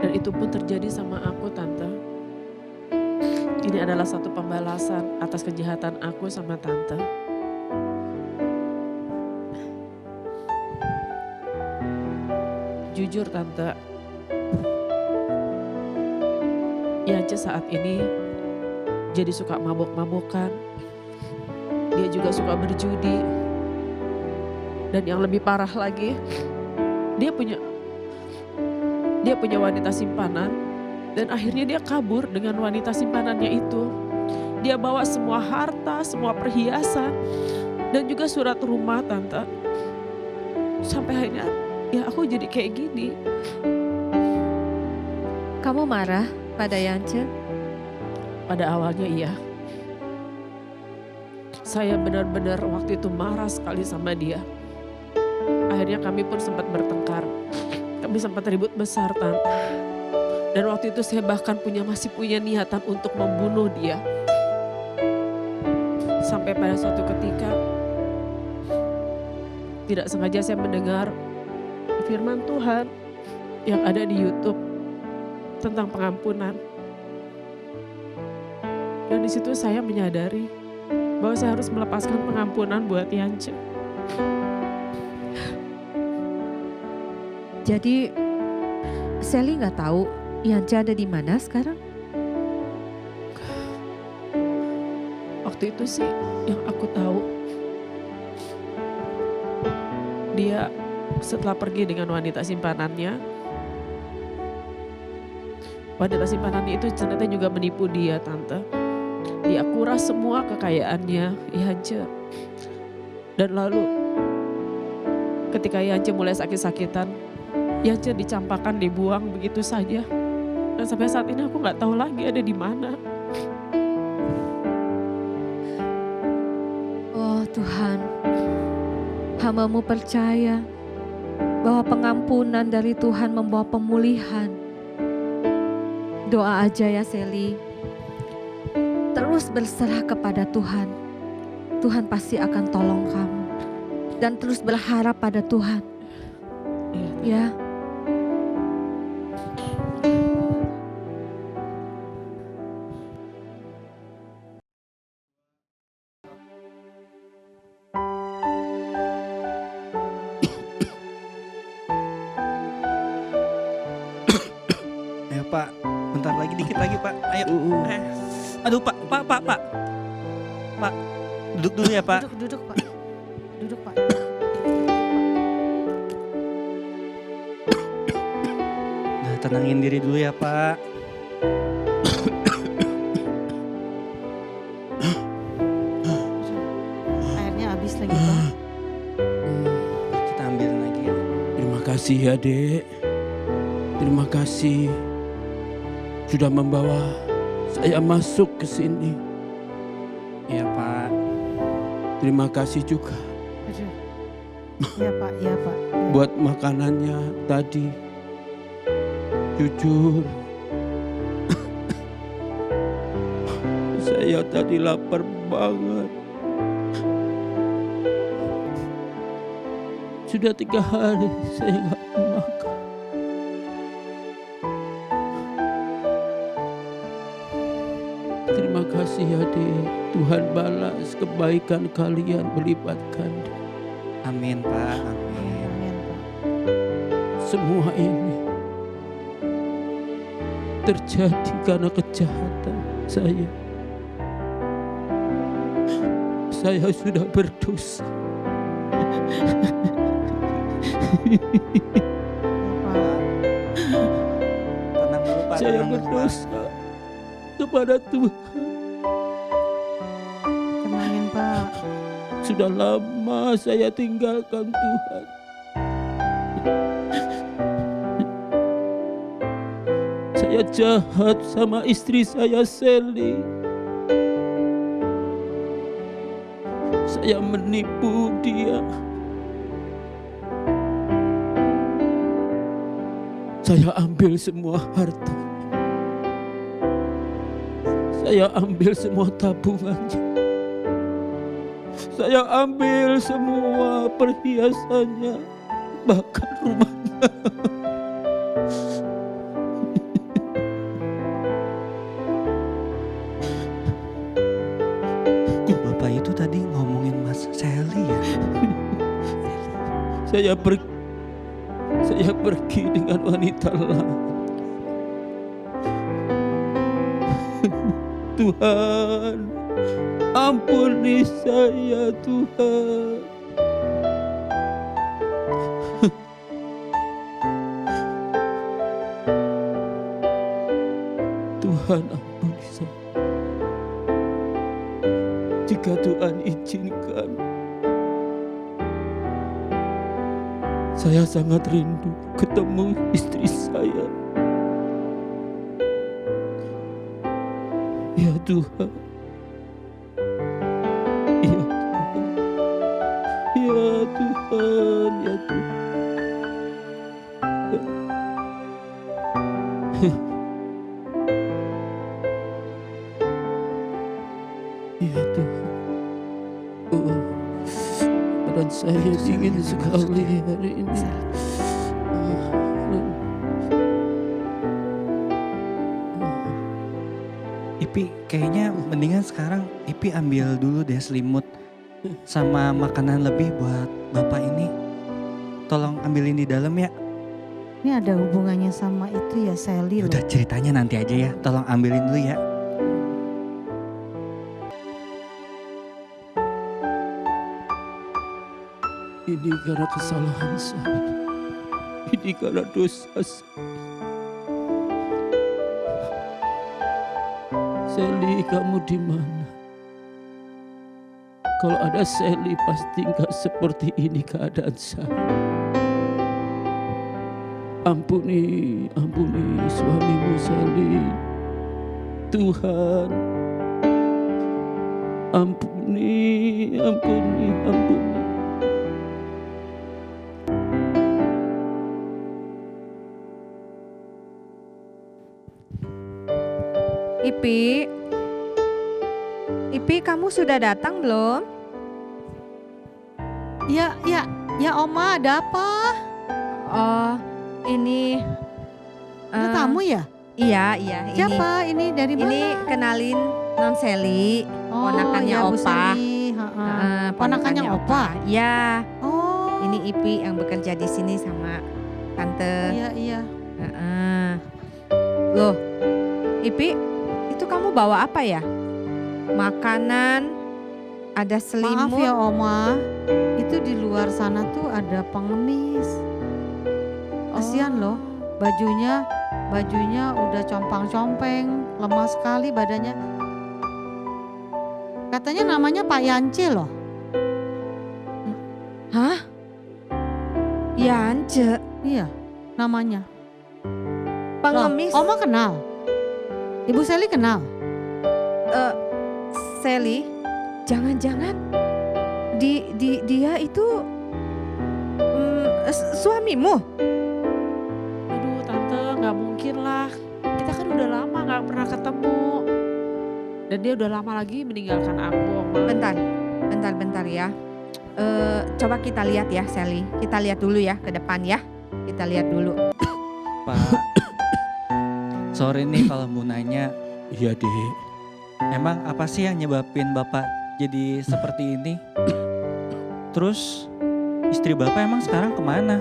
Dan itu pun terjadi sama aku Tante. Ini adalah satu pembalasan atas kejahatan aku sama Tante. Jujur Tante, Yance saat ini jadi suka mabok-mabokan. Dia juga suka berjudi. Dan yang lebih parah lagi, dia punya wanita simpanan dan akhirnya dia kabur dengan wanita simpanannya itu. Dia bawa semua harta, semua perhiasan dan juga surat rumah Tante. Sampai akhirnya ya aku jadi kayak gini. Kamu marah pada Yance? Pada awalnya iya. Saya benar-benar waktu itu marah sekali sama dia. Akhirnya kami pun sempat bertengkar. Kami sempat ribut besar Tan. Dan waktu itu saya bahkan masih punya niatan untuk membunuh dia. Sampai pada suatu ketika tidak sengaja saya mendengar firman Tuhan yang ada di YouTube tentang pengampunan. Dan di situ saya menyadari bahwa saya harus melepaskan pengampunan buat Yance. Jadi Sally nggak tahu Yance ada di mana sekarang? Waktu itu sih yang aku tahu, dia setelah pergi dengan wanita simpanannya, wanita simpanannya itu ternyata juga menipu dia Tante. Dia kuras semua kekayaannya Yance. Dan lalu ketika Yance mulai sakit-sakitan, Yance dicampakkan, dibuang begitu saja. Dan sampai saat ini aku nggak tahu lagi ada di mana. Oh Tuhan, hamba-Mu percaya bahwa pengampunan dari Tuhan membawa pemulihan. Doa aja ya Sally. Terus berserah kepada Tuhan. Tuhan pasti akan tolong kamu. Dan terus berharap pada Tuhan. Ya. Ayo Pak, bentar lagi, dikit lagi Pak. Ayo. Aduh Pak. Pak, duduk dulu ya Pak. Duduk Pak. Duduk Pak. Nah, tenangin diri dulu ya Pak. Airnya habis lagi Pak. Kita ambil lagi ya. Terima kasih ya Dek. Terima kasih sudah membawa saya masuk ke sini. Iya Pak. Terima kasih juga Aduh. Ya Pak, ya Pak. buat makanannya tadi. Jujur, saya tadi lapar banget. Sudah 3 hari saya nggak makan. Terima kasih ya Dek. Tuhan balas kebaikan kalian berlipat ganda. Amin Pak, amin. Amin Pak. Semua ini terjadi karena kejahatan saya. Saya sudah berdosa. Ya Pak. Tenang dulu Pak. Saya tenang dulu, Pak. berdosa kepada Tuhan. Tenangin Pak. Sudah lama saya tinggalkan Tuhan. Saya jahat sama istri saya Sally. Saya menipu dia. Saya ambil semua harta. Saya ambil semua tabungannya. Saya ambil semua perhiasannya, bahkan rumahnya. Kok Bapak itu tadi ngomongin Mas Sally ya? Saya saya pergi dengan wanita lain. Tuhan, ampuni saya Tuhan. Tuhan, ampuni saya. Jika Tuhan izinkan, saya sangat rindu ketemu istri saya. Ya Tuhan, ya Tuhan, ya Tuhan, ya Tuhan. Ya Tuhan, oh, badan saya dingin sekali hari ini. Ipi, kayaknya mendingan sekarang Ipi ambil dulu deh selimut sama makanan lebih buat bapak ini. Tolong ambilin di dalam ya. Ini ada hubungannya sama itu ya Sally loh. Udah ceritanya nanti aja ya. Tolong ambilin dulu ya. Ini karena kesalahan saya. Ini karena dosa saya. Sally, kamu di mana? Kalau ada Sally pasti nggak seperti ini keadaan saya. Ampuni, ampuni suamimu Sally. Tuhan, ampuni, ampuni, ampuni. Ipi, Ipi, kamu sudah datang belum? Ya Oma, ada apa? Oh, ini Ada tamu ya? Iya, Siapa ini dari mana? Ini kenalin Non Sally, ponakannya ya, Bu Opa. Sally, heeh. Ponakannya Opa. Ya, Oh, ini Ipi yang bekerja di sini sama tante. iya. Heeh. Loh, Ipi, itu kamu bawa apa ya? Makanan, ada Maaf selimut. ya Oma, itu di luar sana tuh ada pengemis. Kasihan loh, bajunya udah compang-compeng, lemah sekali badannya. Katanya namanya Pak Yance loh. Hah? Yance, Iya, namanya. pengemis. Loh, Oma kenal? Ibu Sally kenal? Sally, jangan-jangan dia itu suamimu? Aduh tante, nggak mungkin lah. Kita kan udah lama nggak pernah ketemu. Dan dia udah lama lagi meninggalkan aku, Oma. Bentar ya. Coba kita lihat ya Sally. Kita lihat dulu ya ke depan ya. Kita lihat dulu. Pak, sorry nih kalau mau nanya. Iya Dek. Emang apa sih yang nyebabin bapak jadi seperti ini? Terus istri bapak emang sekarang kemana?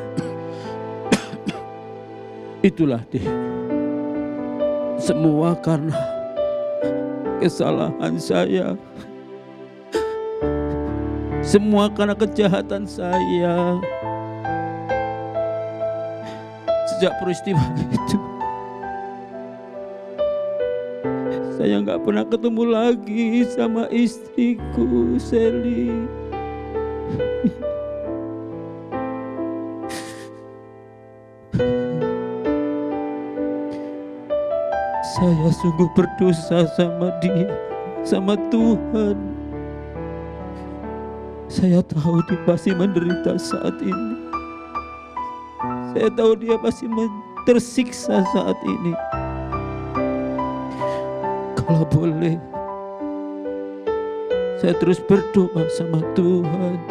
Itulah Dek. Semua karena kesalahan saya. Semua karena kejahatan saya. Sejak peristiwa itu, saya nggak pernah ketemu lagi sama istriku Sally. Saya sungguh berdosa sama dia, sama Tuhan. Saya tahu dia pasti menderita saat ini. Saya tahu dia pasti tersiksa saat ini. Kalau boleh, saya terus berdoa sama Tuhan.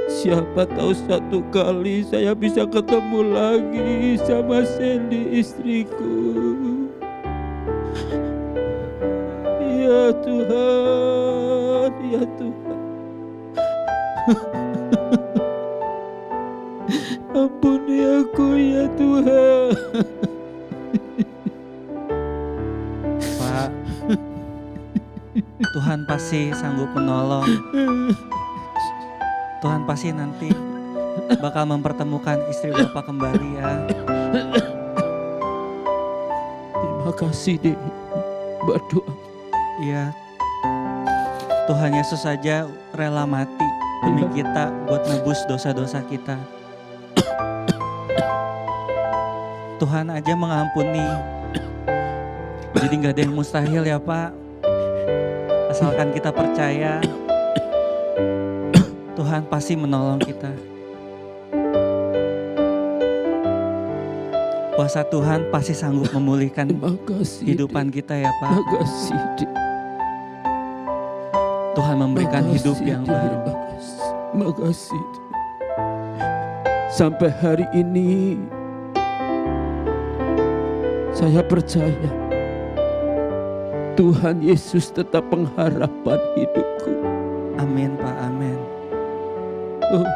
Siapa tahu satu kali saya bisa ketemu lagi sama Sally istriku. Ya Tuhan, ya Tuhan. Ampuni aku ya Tuhan. Pak, Tuhan pasti sanggup menolong. Tuhan pasti nanti bakal mempertemukan istri Bapak kembali ya. Terima kasih Dek. Berdoa. Iya, Tuhan Yesus saja rela mati demi kita buat nebus dosa-dosa kita. Tuhan aja mengampuni. Jadi gak ada yang mustahil ya Pak. Asalkan kita percaya, Tuhan pasti menolong kita. Kuasa Tuhan pasti sanggup memulihkan Terima kasih kehidupan Dek. kita ya Pak. Terima kasih Dek. Tuhan memberikan Terima hidup kasih, yang Dek. baru. Terima kasih Dek. Sampai hari ini saya percaya Tuhan Yesus tetap pengharapan hidupku. Amin Pak, amin. Oh,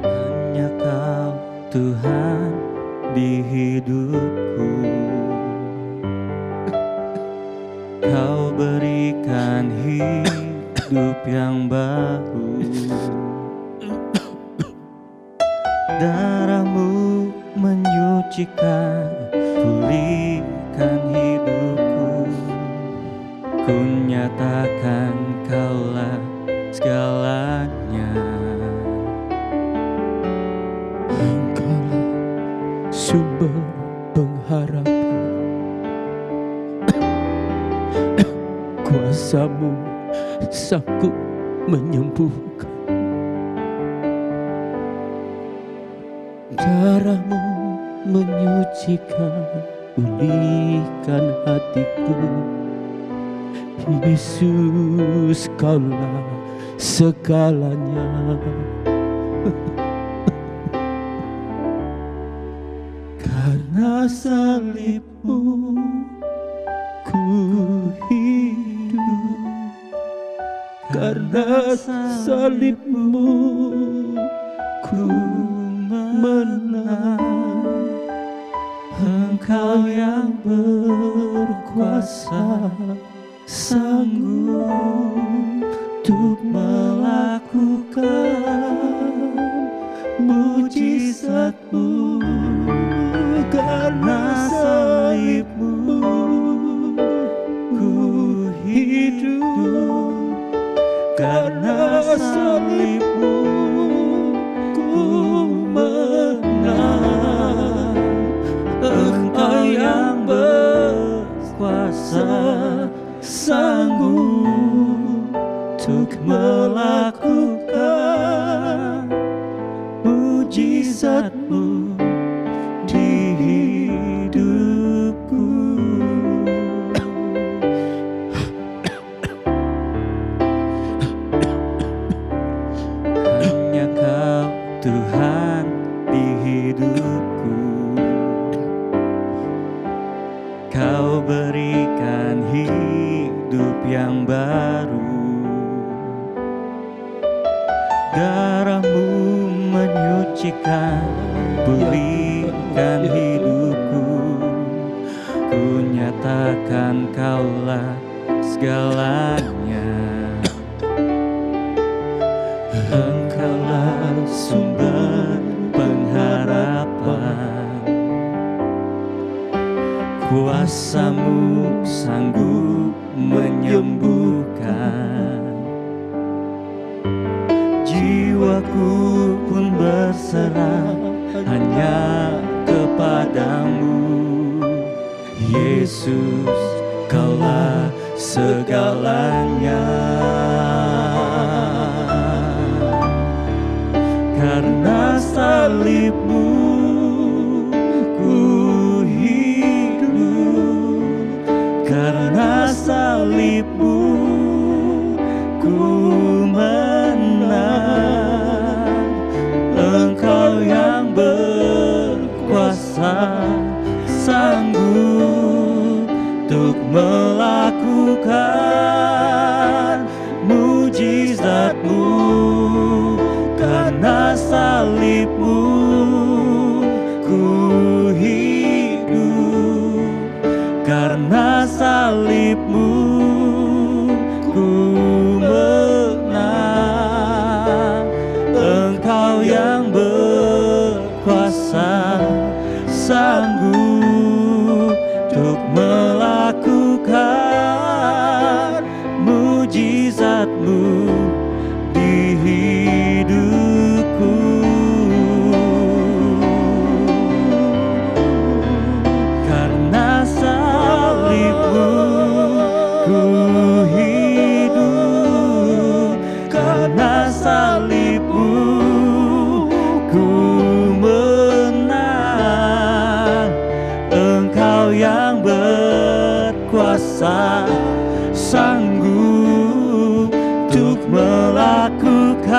Hanya Kau Tuhan di hidupku. Kau berikan hidup yang baru. Darah-Mu menyucikan, pulihkan hidupku. Ku nyatakan Kaulah segalanya. Engkaulah sumber pengharapan. Kuasa-Mu sanggup menyembuhkan. Darah-Mu menyucikan, pulihkan hatiku. Yesus, Kaulah segalanya. Karena salib-Mu ku hidup. Karena salib-Mu ku menang. Engkau yang berkuasa, sanggup untuk melakukan mujizat-Mu. Karena salib-Mu ku hidup. Karena salib-Mu ku menang. Engkau yang berkuasa, sanggup untuk melakukan mujizat-Mu di hidupku. Hanya Kau Tuhan di hidupku. Kau berikan hidup yang baru. Darah-Mu menyucikan, pulihkan hidupku. Ku nyatakan Kaulah segalanya. Engkaulah sumber pengharapan. Kuasa-Mu sanggup menyembuhkan. Jiwaku pun berserah hanya kepadamu. Yesus, Kaulah segalanya. Karena salib-Mu ku hidup. Karena salib-Mu ku menang. Engkau yang berkuasa, sanggup untuk untuk melakukan mujizat-Mu. Karena salib-Mu ku hidup, karena salib-Mu ku menang. Engkau yang berkuasa, sanggup untuk melakukan mujizat-Mu di hidupku. Karena salib-Mu ku hidup, karena salib-Mu ku menang. Engkau yang berkuasa, sanggup untuk melakukan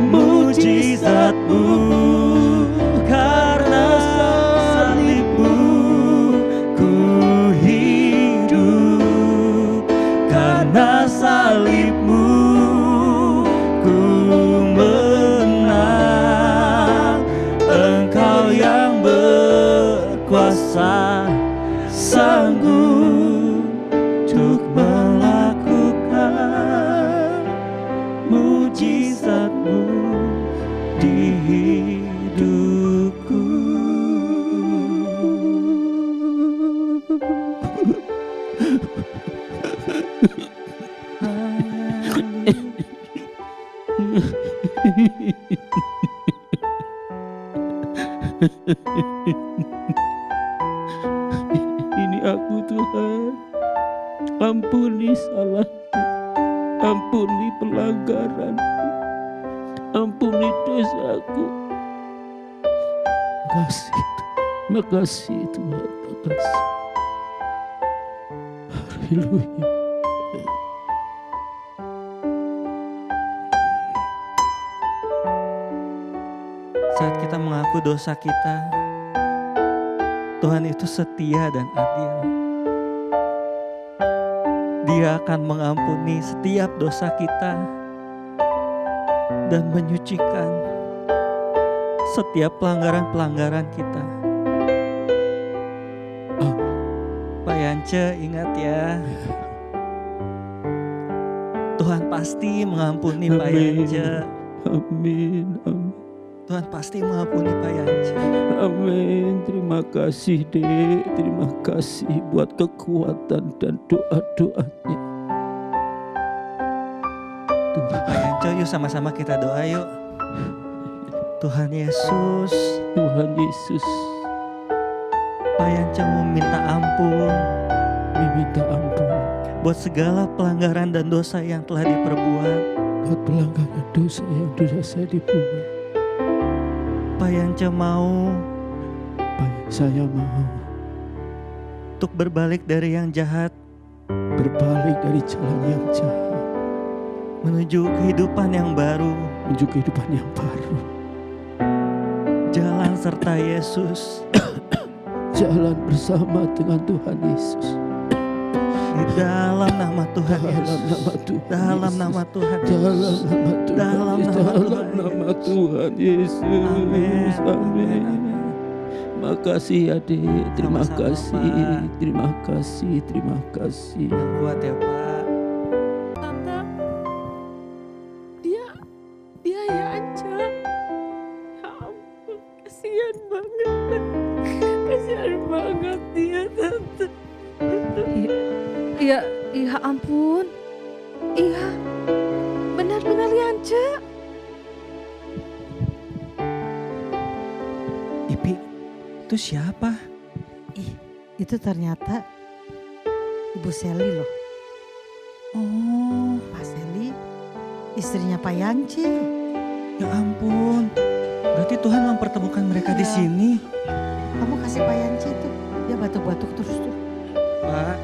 mujizat-Mu. Karena salib-Mu ku hidup, karena salib-Mu ku menang. Engkau yang berkuasa, sanggup untuk melakukan mujizat-Mu di hidupku. Ini aku Tuhan, ampuni salahku, ampuni pelanggaranku, ampuni dosaku. Makasih Tuhan, makasih. Haleluya. Saat kita mengaku dosa kita, Tuhan itu setia dan adil. Dia akan mengampuni setiap dosa kita dan menyucikan setiap pelanggaran-pelanggaran kita. Pak Yance, ingat ya, Tuhan pasti mengampuni Pak Amin. Yance. Amin, amin, Tuhan pasti mengampuni Pak Yance. amin. Terima kasih Dek, terima kasih buat kekuatan dan doa-doanya. Pak Yance, yuk sama-sama kita doa yuk. Tuhan Yesus, Tuhan Yesus, Pak Yance mau minta ampun meminta ampun buat segala pelanggaran dan dosa yang telah diperbuat. buat pelanggaran dosa yang sudah saya dibuat. Pak Yance mau Saya mau untuk berbalik dari yang jahat berbalik dari jalan yang jahat menuju kehidupan yang baru. menuju kehidupan yang baru. Jalan serta Yesus Jalan bersama dengan Tuhan Yesus. di dalam nama Tuhan Dalam Yesus. nama Tuhan Dalam Yesus. nama Tuhan Dalam Yesus. nama Tuhan Dalam Yesus. nama Dalam Tuhan nama Yesus. Tuhan Yesus. Amin. Amin. Amin. Makasih adik, terima Sama-sama, kasih, Pak. terima kasih, terima kasih. Yang kuat ya Pak. Tante, dia ya Anca. Ya ampun, kasihan banget. Kasihan banget dia, Tante. Iya, iya ampun. Iya, benar-benar Yance. Ipi, itu siapa? Itu ternyata Ibu Seli loh. Oh, Pak Seli, istrinya Pak Yance. ya ampun. Berarti Tuhan mempertemukan mereka di Iya. sini. Kamu kasih Pak Yance tuh, dia batuk-batuk terus tuh. Pak,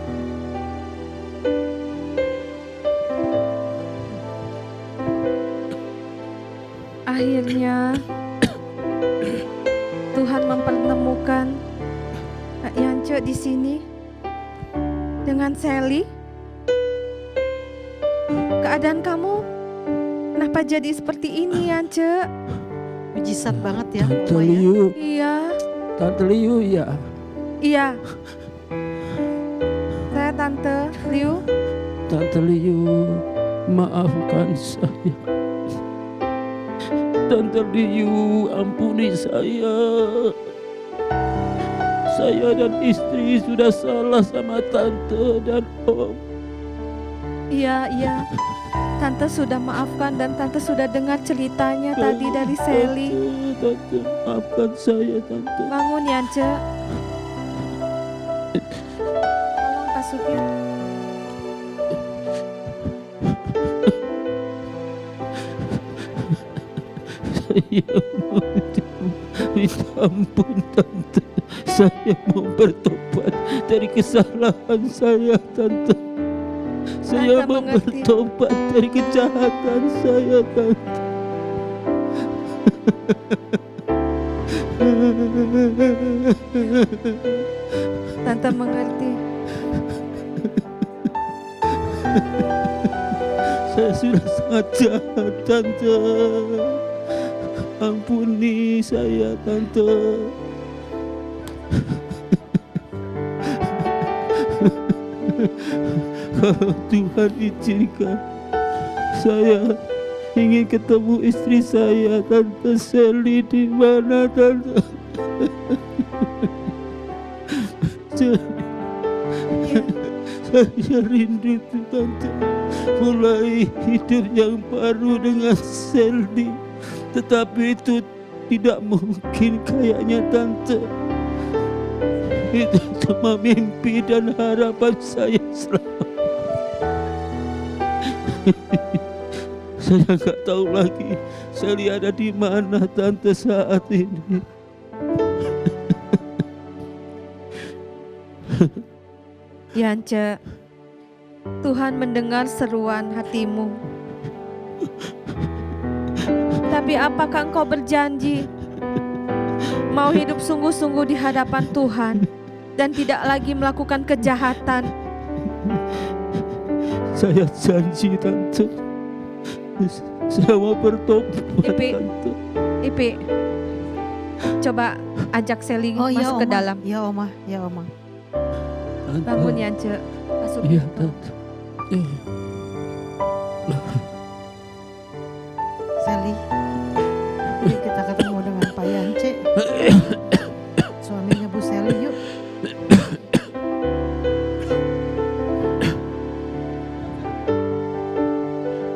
Akhirnya Tuhan mempertemukan Kak Yance di sini. dengan Sally? Keadaan kamu kenapa jadi seperti ini, Yance? Mujizat banget ya. Tante Oma ya. Liu, Iya, Tante Liu ya. iya. Saya Tante Liu. Tante Liu, maafkan saya. Tante Liu, ampuni saya. Saya dan istri sudah salah sama Tante dan Om. Iya, iya. Tante sudah maafkan dan Tante sudah dengar ceritanya tadi dari Sally. Tante, maafkan saya, Tante. Bangun, Yance. Tolong Pak Supir. Saya mau minta ampun, Tante. Saya mau bertobat dari kesalahan saya, Tante. Saya Tante mau mengerti. bertobat dari kejahatan saya, Tante. Tante mengerti. Saya sudah sangat jahat, Tante. Ampuni saya, Tante. Kalau Tuhan izinkan, saya ingin ketemu istri saya, Tante Sally. Di mana, Tante? Saya rindu tuh, Tante, mulai hidup yang baru dengan Sally. Tetapi itu tidak mungkin kayaknya, Tante. Itu cuma mimpi dan harapan saya selama. Saya nggak tahu lagi Sally ada di mana, Tante, saat ini. Yance, Tuhan mendengar seruan hatimu. Tapi apakah engkau berjanji mau hidup sungguh-sungguh di hadapan Tuhan dan tidak lagi melakukan kejahatan? Saya janji, Tante. Saya mau bertobat, Ipi. Tante. Ipi, coba ajak Sally Oh iya, masuk ke Oma. dalam. Ya, Oma. Ya, Oma. Tante. Bangun, Yance. Masuk. Iya, Tante. Sally. Yuk kita ketemu dengan Pak Yance. Suaminya Bu Sally, yuk.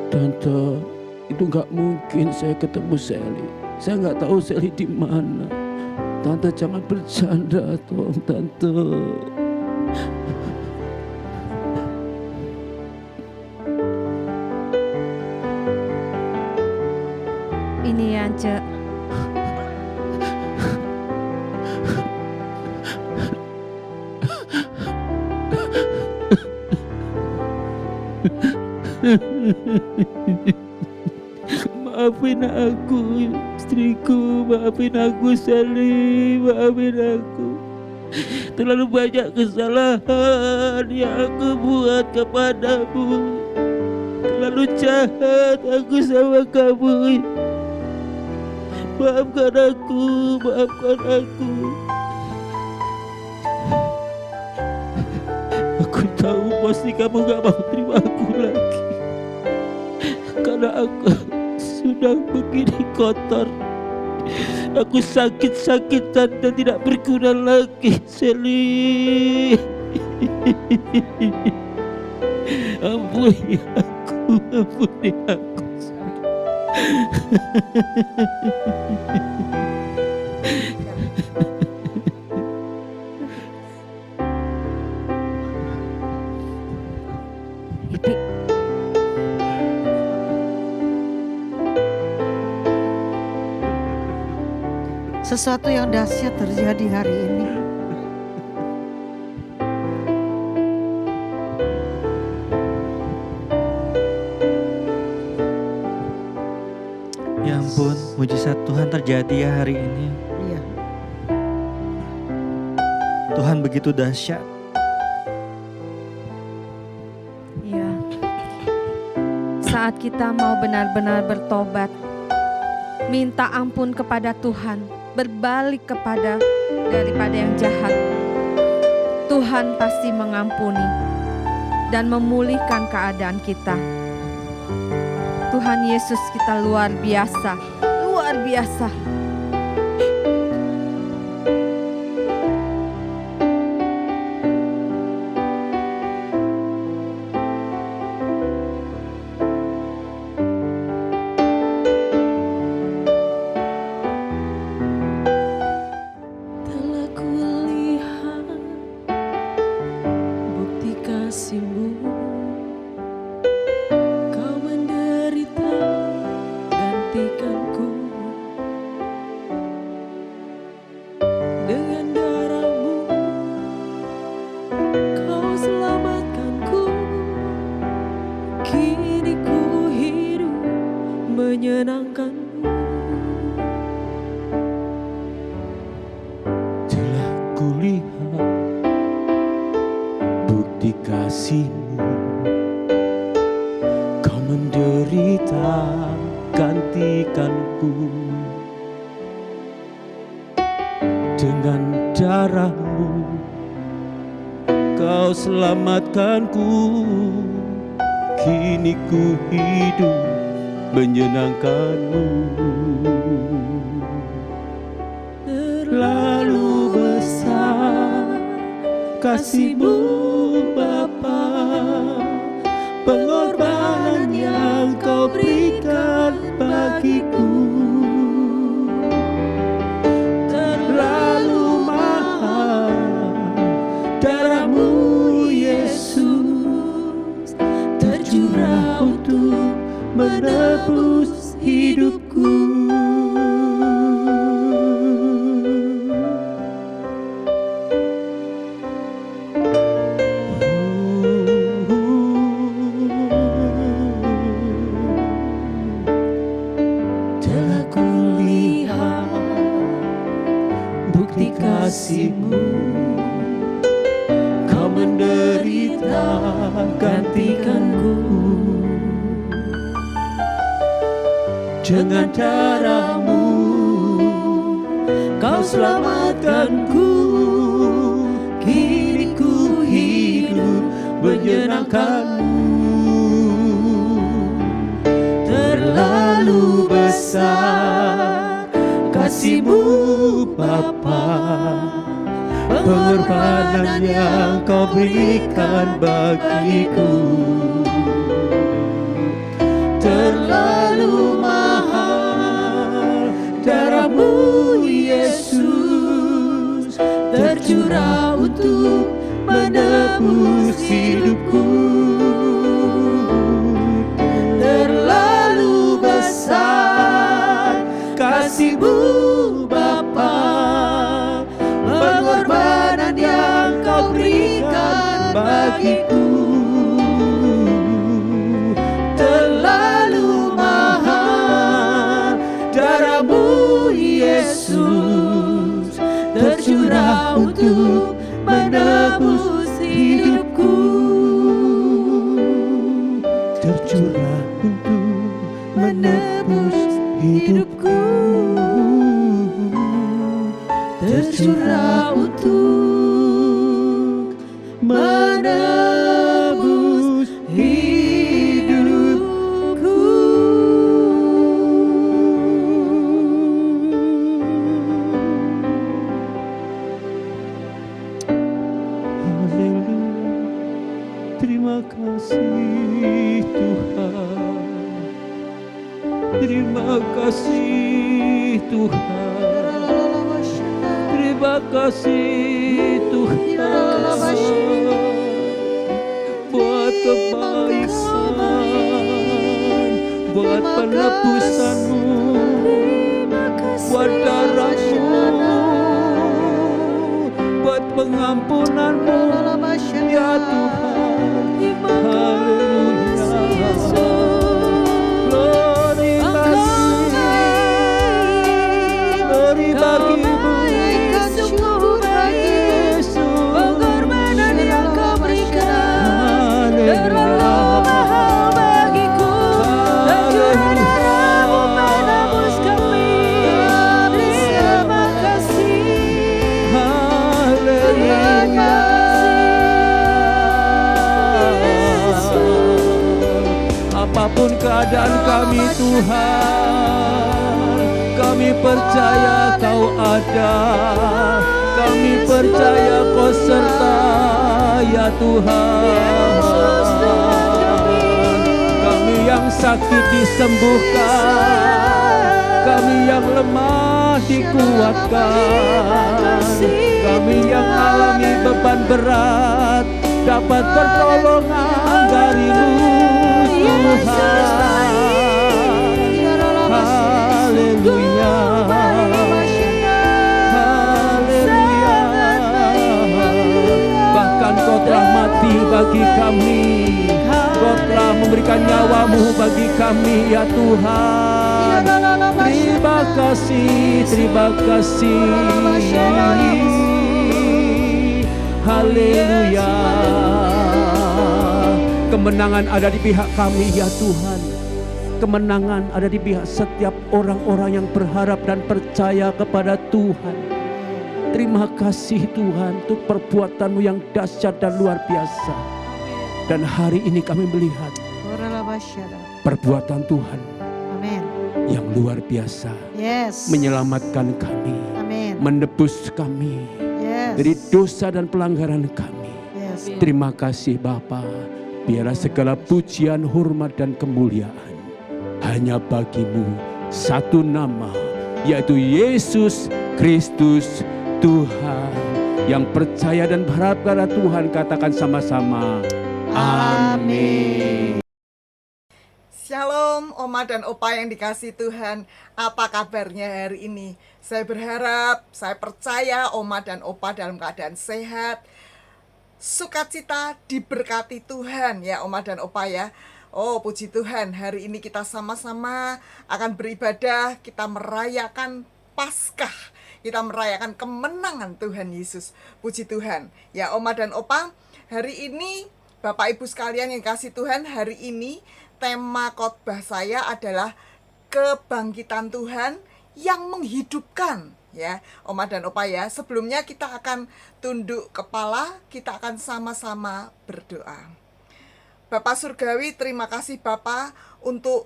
Tante, itu nggak mungkin saya ketemu Sally. Saya nggak tahu Sally di mana. Tante jangan bercanda, tolong, Tante. Ini Yance. Maafin aku, istriku. Maafin aku, Sally. Maafin aku. Terlalu banyak kesalahan yang aku buat kepadamu. Terlalu jahat aku sama kamu. Maafkan aku, maafkan aku. Aku tahu pasti kamu gak mau terima aku lagi. Karena aku sudah begini kotor. Aku sakit-sakitan dan tidak berguna lagi, Sally. Ampuni aku, ampuni aku. Ipi, Sesuatu yang dahsyat terjadi hari ini. Ya ampun, mujizat Tuhan terjadi ya hari ini. Iya. Tuhan begitu dahsyat. saat kita mau benar-benar bertobat, minta ampun kepada Tuhan, berbalik daripada yang jahat, Tuhan pasti mengampuni dan memulihkan keadaan kita. Tuhan Yesus kita luar biasa, luar biasa. Telah kulihat bukti kasih-Mu, Kau menderita gantikanku. Dengan darah-Mu Kau selamatkanku. Kini ku hidup menyenangkan-Mu. Telah kulihat bukti kasih-Mu, Kau menderita gantikanku. Dengan darah-Mu Kau selamatkanku. Kini ku hidup menyenangkan-Mu. Terlalu besar kasih-Mu Bapa, pengorbanan yang Kau berikan bagiku. Terlalu mahal darah-Mu Yesus, tercurah untuk menebus hidupku. Telah kulihat bukti kasih-Mu, Kau menderita gantikanku. Dengan darah-Mu Kau selamatkanku. Kini ku hidup menyenangkan-Mu. Terlalu besar kasih-Mu Bapa, pengorbanan yang Kau berikan bagiku. Terlalu mahal darah-Mu Yesus, tercurah untuk menebus hidupku. Terlalu besar kasih-Mu Bapa, pengorbanan yang Kau berikan bagiku. Terlalu mahal darah-Mu Yesus, tercurah untuk menebus hidupku. Tercurah untuk menebus hidupku. Tercurah untuk menebus hidupku. Haleluya. Terima kasih Tuhan. Terima kasih Tuhan. Terima kasih Tuhan buat kebaikan, buat penebusan-Mu, buat darah-Mu, buat pengampunan-Mu, ya Tuhan. Haleluya. Glory bagi-Mu, Yesus. kami Tuhan. Kami percaya Kau ada, kami percaya Kau serta ya Tuhan. Kami yang sakit disembuhkan, kami yang lemah dikuatkan, kami yang alami beban berat dapat pertolongan dari-Mu Tuhan. Haleluya, haleluya. Bahkan Kau telah mati bagi kami, Kau telah memberikan nyawa-Mu bagi kami ya Tuhan. Terima kasih, terima kasih. Haleluya. Kemenangan ada di pihak kami ya Tuhan. Kemenangan ada di pihak setiap orang-orang yang berharap dan percaya kepada Tuhan. Terima kasih Tuhan untuk perbuatan-Mu yang dahsyat dan luar biasa. Dan hari ini kami melihat perbuatan Tuhan Amin. yang luar biasa. Yes. Menyelamatkan kami, Amin. menebus kami Yes. dari dosa dan pelanggaran kami. Yes. Terima kasih Bapa. Biarlah segala pujian, hormat dan kemuliaan hanya bagi-Mu satu nama, yaitu Yesus Kristus Tuhan. Yang percaya dan berharap kepada Tuhan katakan sama-sama amin. Shalom Oma dan Opa yang dikasih Tuhan. Apa kabarnya hari ini? Saya berharap, saya percaya Oma dan Opa dalam keadaan sehat, sukacita, diberkati Tuhan ya Oma dan Opa ya. Oh puji Tuhan, hari ini kita sama-sama akan beribadah, kita merayakan Paskah, kita merayakan kemenangan Tuhan Yesus. Puji Tuhan ya Oma dan Opa. Hari ini Bapak Ibu sekalian yang kasih Tuhan, hari ini tema khotbah saya adalah kebangkitan Tuhan yang menghidupkan ya Oma dan Opa ya. Sebelumnya kita akan tunduk kepala, kita akan sama-sama berdoa. Bapak Surgawi, terima kasih Bapak untuk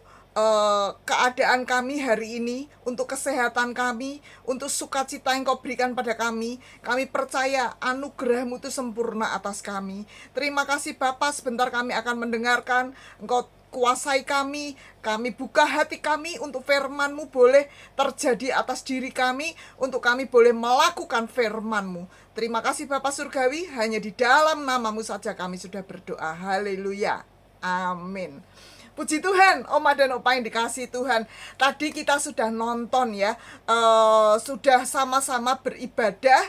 keadaan kami hari ini, untuk kesehatan kami, untuk sukacita yang Kau berikan pada kami. Kami percaya anugerah-Mu itu sempurna atas kami. Terima kasih Bapak, sebentar kami akan mendengarkan. Engkau kuasai kami buka hati kami untuk firman-Mu boleh terjadi atas diri kami, untuk kami boleh melakukan firman-Mu. Terima kasih Bapak Surgawi, hanya di dalam nama-Mu saja kami sudah berdoa. Haleluya, amin. Puji Tuhan, Oma dan Opa yang dikasih Tuhan. Tadi kita sudah nonton ya, sudah sama-sama beribadah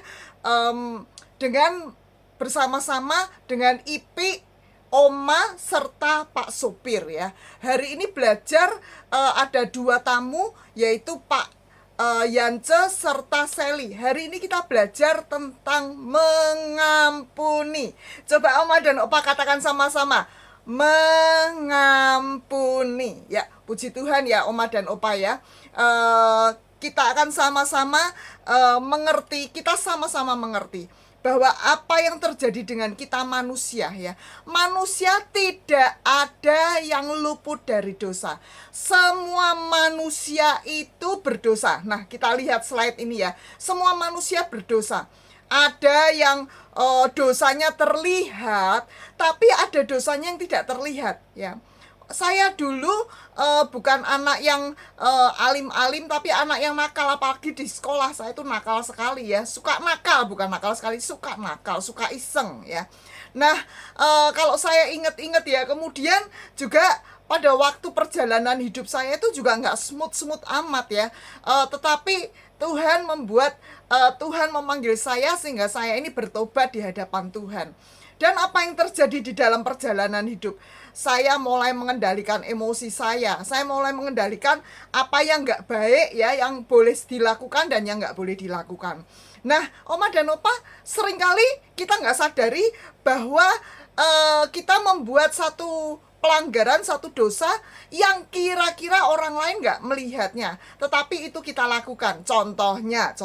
dengan bersama-sama dengan Ipi, Oma serta Pak Sopir ya. Hari ini belajar ada dua tamu, yaitu Pak Yance serta Sally. Hari ini kita belajar tentang mengampuni. Coba Oma dan Opa katakan sama-sama, mengampuni ya. Puji Tuhan ya Oma dan Opa ya. Kita akan sama-sama mengerti, kita sama-sama mengerti bahwa apa yang terjadi dengan kita manusia ya. Manusia tidak ada yang luput dari dosa. Semua manusia itu berdosa. Nah, kita lihat slide ini ya. Semua manusia berdosa. Ada yang dosanya terlihat, tapi ada dosanya yang tidak terlihat ya. Saya dulu bukan anak yang alim-alim, tapi anak yang nakal. Apalagi di sekolah saya itu nakal sekali ya. Suka nakal, bukan nakal sekali, suka nakal, suka iseng ya. Nah, kalau saya ingat-ingat ya, kemudian juga pada waktu perjalanan hidup saya itu juga nggak smooth-smooth amat ya. Tetapi Tuhan Tuhan memanggil saya sehingga saya ini bertobat di hadapan Tuhan. Dan apa yang terjadi di dalam perjalanan hidup? Saya mulai mengendalikan emosi saya mulai mengendalikan apa yang nggak baik ya, yang boleh dilakukan dan yang nggak boleh dilakukan. Nah, Oma dan Opa, seringkali kita nggak sadari bahwa kita membuat satu pelanggaran, satu dosa yang kira-kira orang lain nggak melihatnya, tetapi itu kita lakukan. Contohnya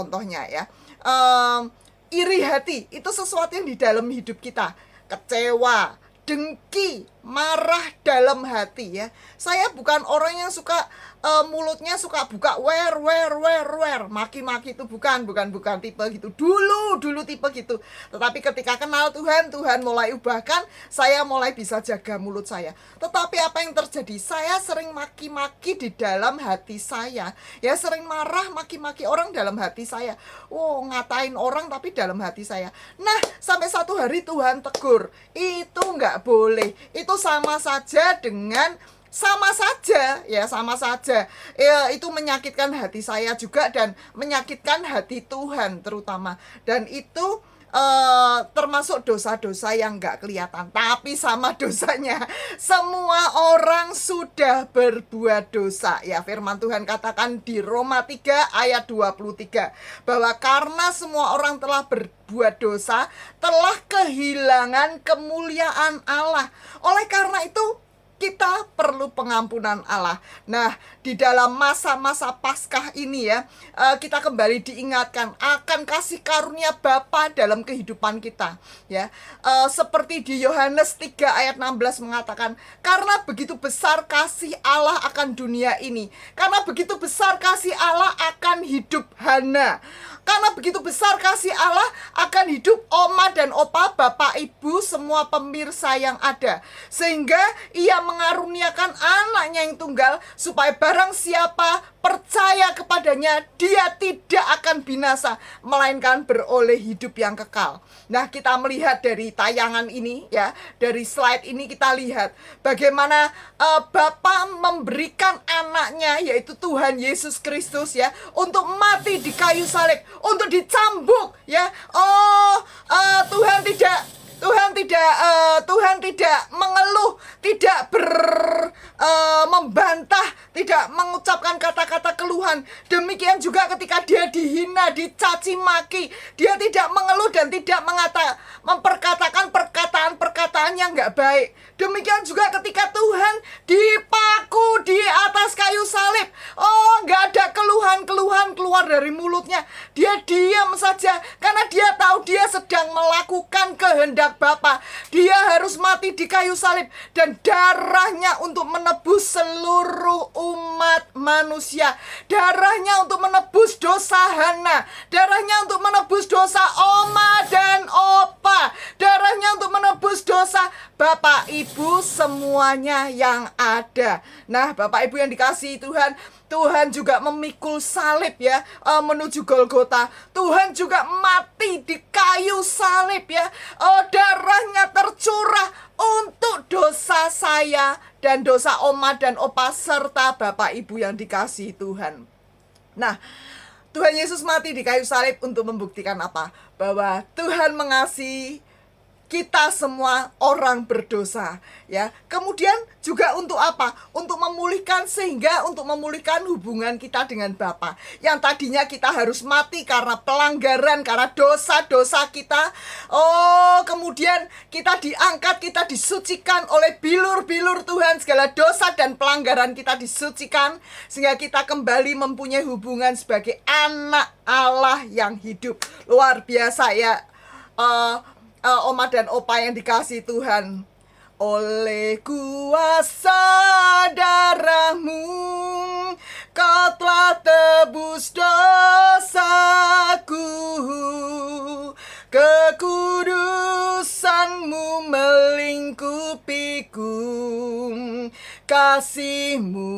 ya, iri hati itu sesuatu yang di dalam hidup kita, kecewa, dengki, marah dalam hati ya. Saya bukan orang yang suka mulutnya suka buka wer, maki-maki, itu bukan tipe gitu. Dulu tipe gitu. Tetapi ketika kenal Tuhan, Tuhan mulai ubahkan, saya mulai bisa jaga mulut saya. Tetapi apa yang terjadi? Saya sering maki-maki di dalam hati saya. Ya, sering marah, maki-maki orang dalam hati saya. Ngatain orang tapi dalam hati saya. Nah, sampai satu hari Tuhan tegur, itu nggak boleh. Itu sama saja. Ya, itu menyakitkan hati saya juga dan menyakitkan hati Tuhan terutama. Dan itu termasuk dosa-dosa yang nggak kelihatan, tapi sama dosanya. Semua orang sudah berbuat dosa. Ya, firman Tuhan katakan di Roma 3 ayat 23 bahwa karena semua orang telah berbuat dosa, telah kehilangan kemuliaan Allah. Oleh karena itu kita perlu pengampunan Allah. Nah, di dalam masa-masa Paskah ini ya, kita kembali diingatkan akan kasih karunia Bapa dalam kehidupan kita ya. Seperti di Yohanes 3 ayat 16 mengatakan, karena begitu besar kasih Allah akan dunia ini, karena begitu besar kasih Allah akan hidup Hana, karena begitu besar kasih Allah akan hidup Oma dan Opa, Bapak, Ibu, semua pemirsa yang ada, sehingga Ia mengaruniakan anaknya yang tunggal, supaya barang siapa percaya kepadanya, dia tidak akan binasa, melainkan beroleh hidup yang kekal. Nah, kita melihat dari tayangan ini ya, dari slide ini kita lihat bagaimana Bapa memberikan anaknya, yaitu Tuhan Yesus Kristus ya, untuk mati di kayu salib, untuk dicambuk ya. Tuhan tidak mengeluh, tidak membantah, tidak mengucapkan kata-kata keluhan. Demikian juga ketika dia dihina, dicaci maki, dia tidak mengeluh dan tidak memperkatakan perkataan-perkataan yang nggak baik. Demikian juga ketika Tuhan dipaku di atas kayu salib, nggak ada keluhan-keluhan keluar dari mulutnya. Dia diam saja karena dia tahu dia sedang melakukan kehendak Bapa. Dia harus mati di kayu salib dan darahnya untuk menebus seluruh umat manusia. Darahnya untuk menebus dosa Hana, darahnya untuk menebus dosa Oma dan Opa, darahnya untuk menebus dosa Bapak, Ibu, semuanya yang ada. Nah, Bapak, Ibu yang dikasihi Tuhan, Tuhan juga memikul salib ya, menuju Golgota. Tuhan juga mati di kayu salib ya. Darahnya tercurah untuk dosa saya dan dosa Oma dan Opa serta Bapak, Ibu yang dikasihi Tuhan. Nah, Tuhan Yesus mati di kayu salib untuk membuktikan apa? Bahwa Tuhan mengasihi kita semua orang berdosa ya. Kemudian juga untuk apa? Untuk memulihkan, sehingga untuk memulihkan hubungan kita dengan Bapa. Yang tadinya kita harus mati karena pelanggaran, karena dosa-dosa kita. Kemudian kita diangkat, kita disucikan oleh bilur-bilur Tuhan. Segala dosa dan pelanggaran kita disucikan, sehingga kita kembali mempunyai hubungan sebagai anak Allah yang hidup. Luar biasa ya. Oma dan Opa yang dikasihi Tuhan, oleh kuasa darahmu kau telah tebus dosaku, kekudusanmu melingkupiku, kasihmu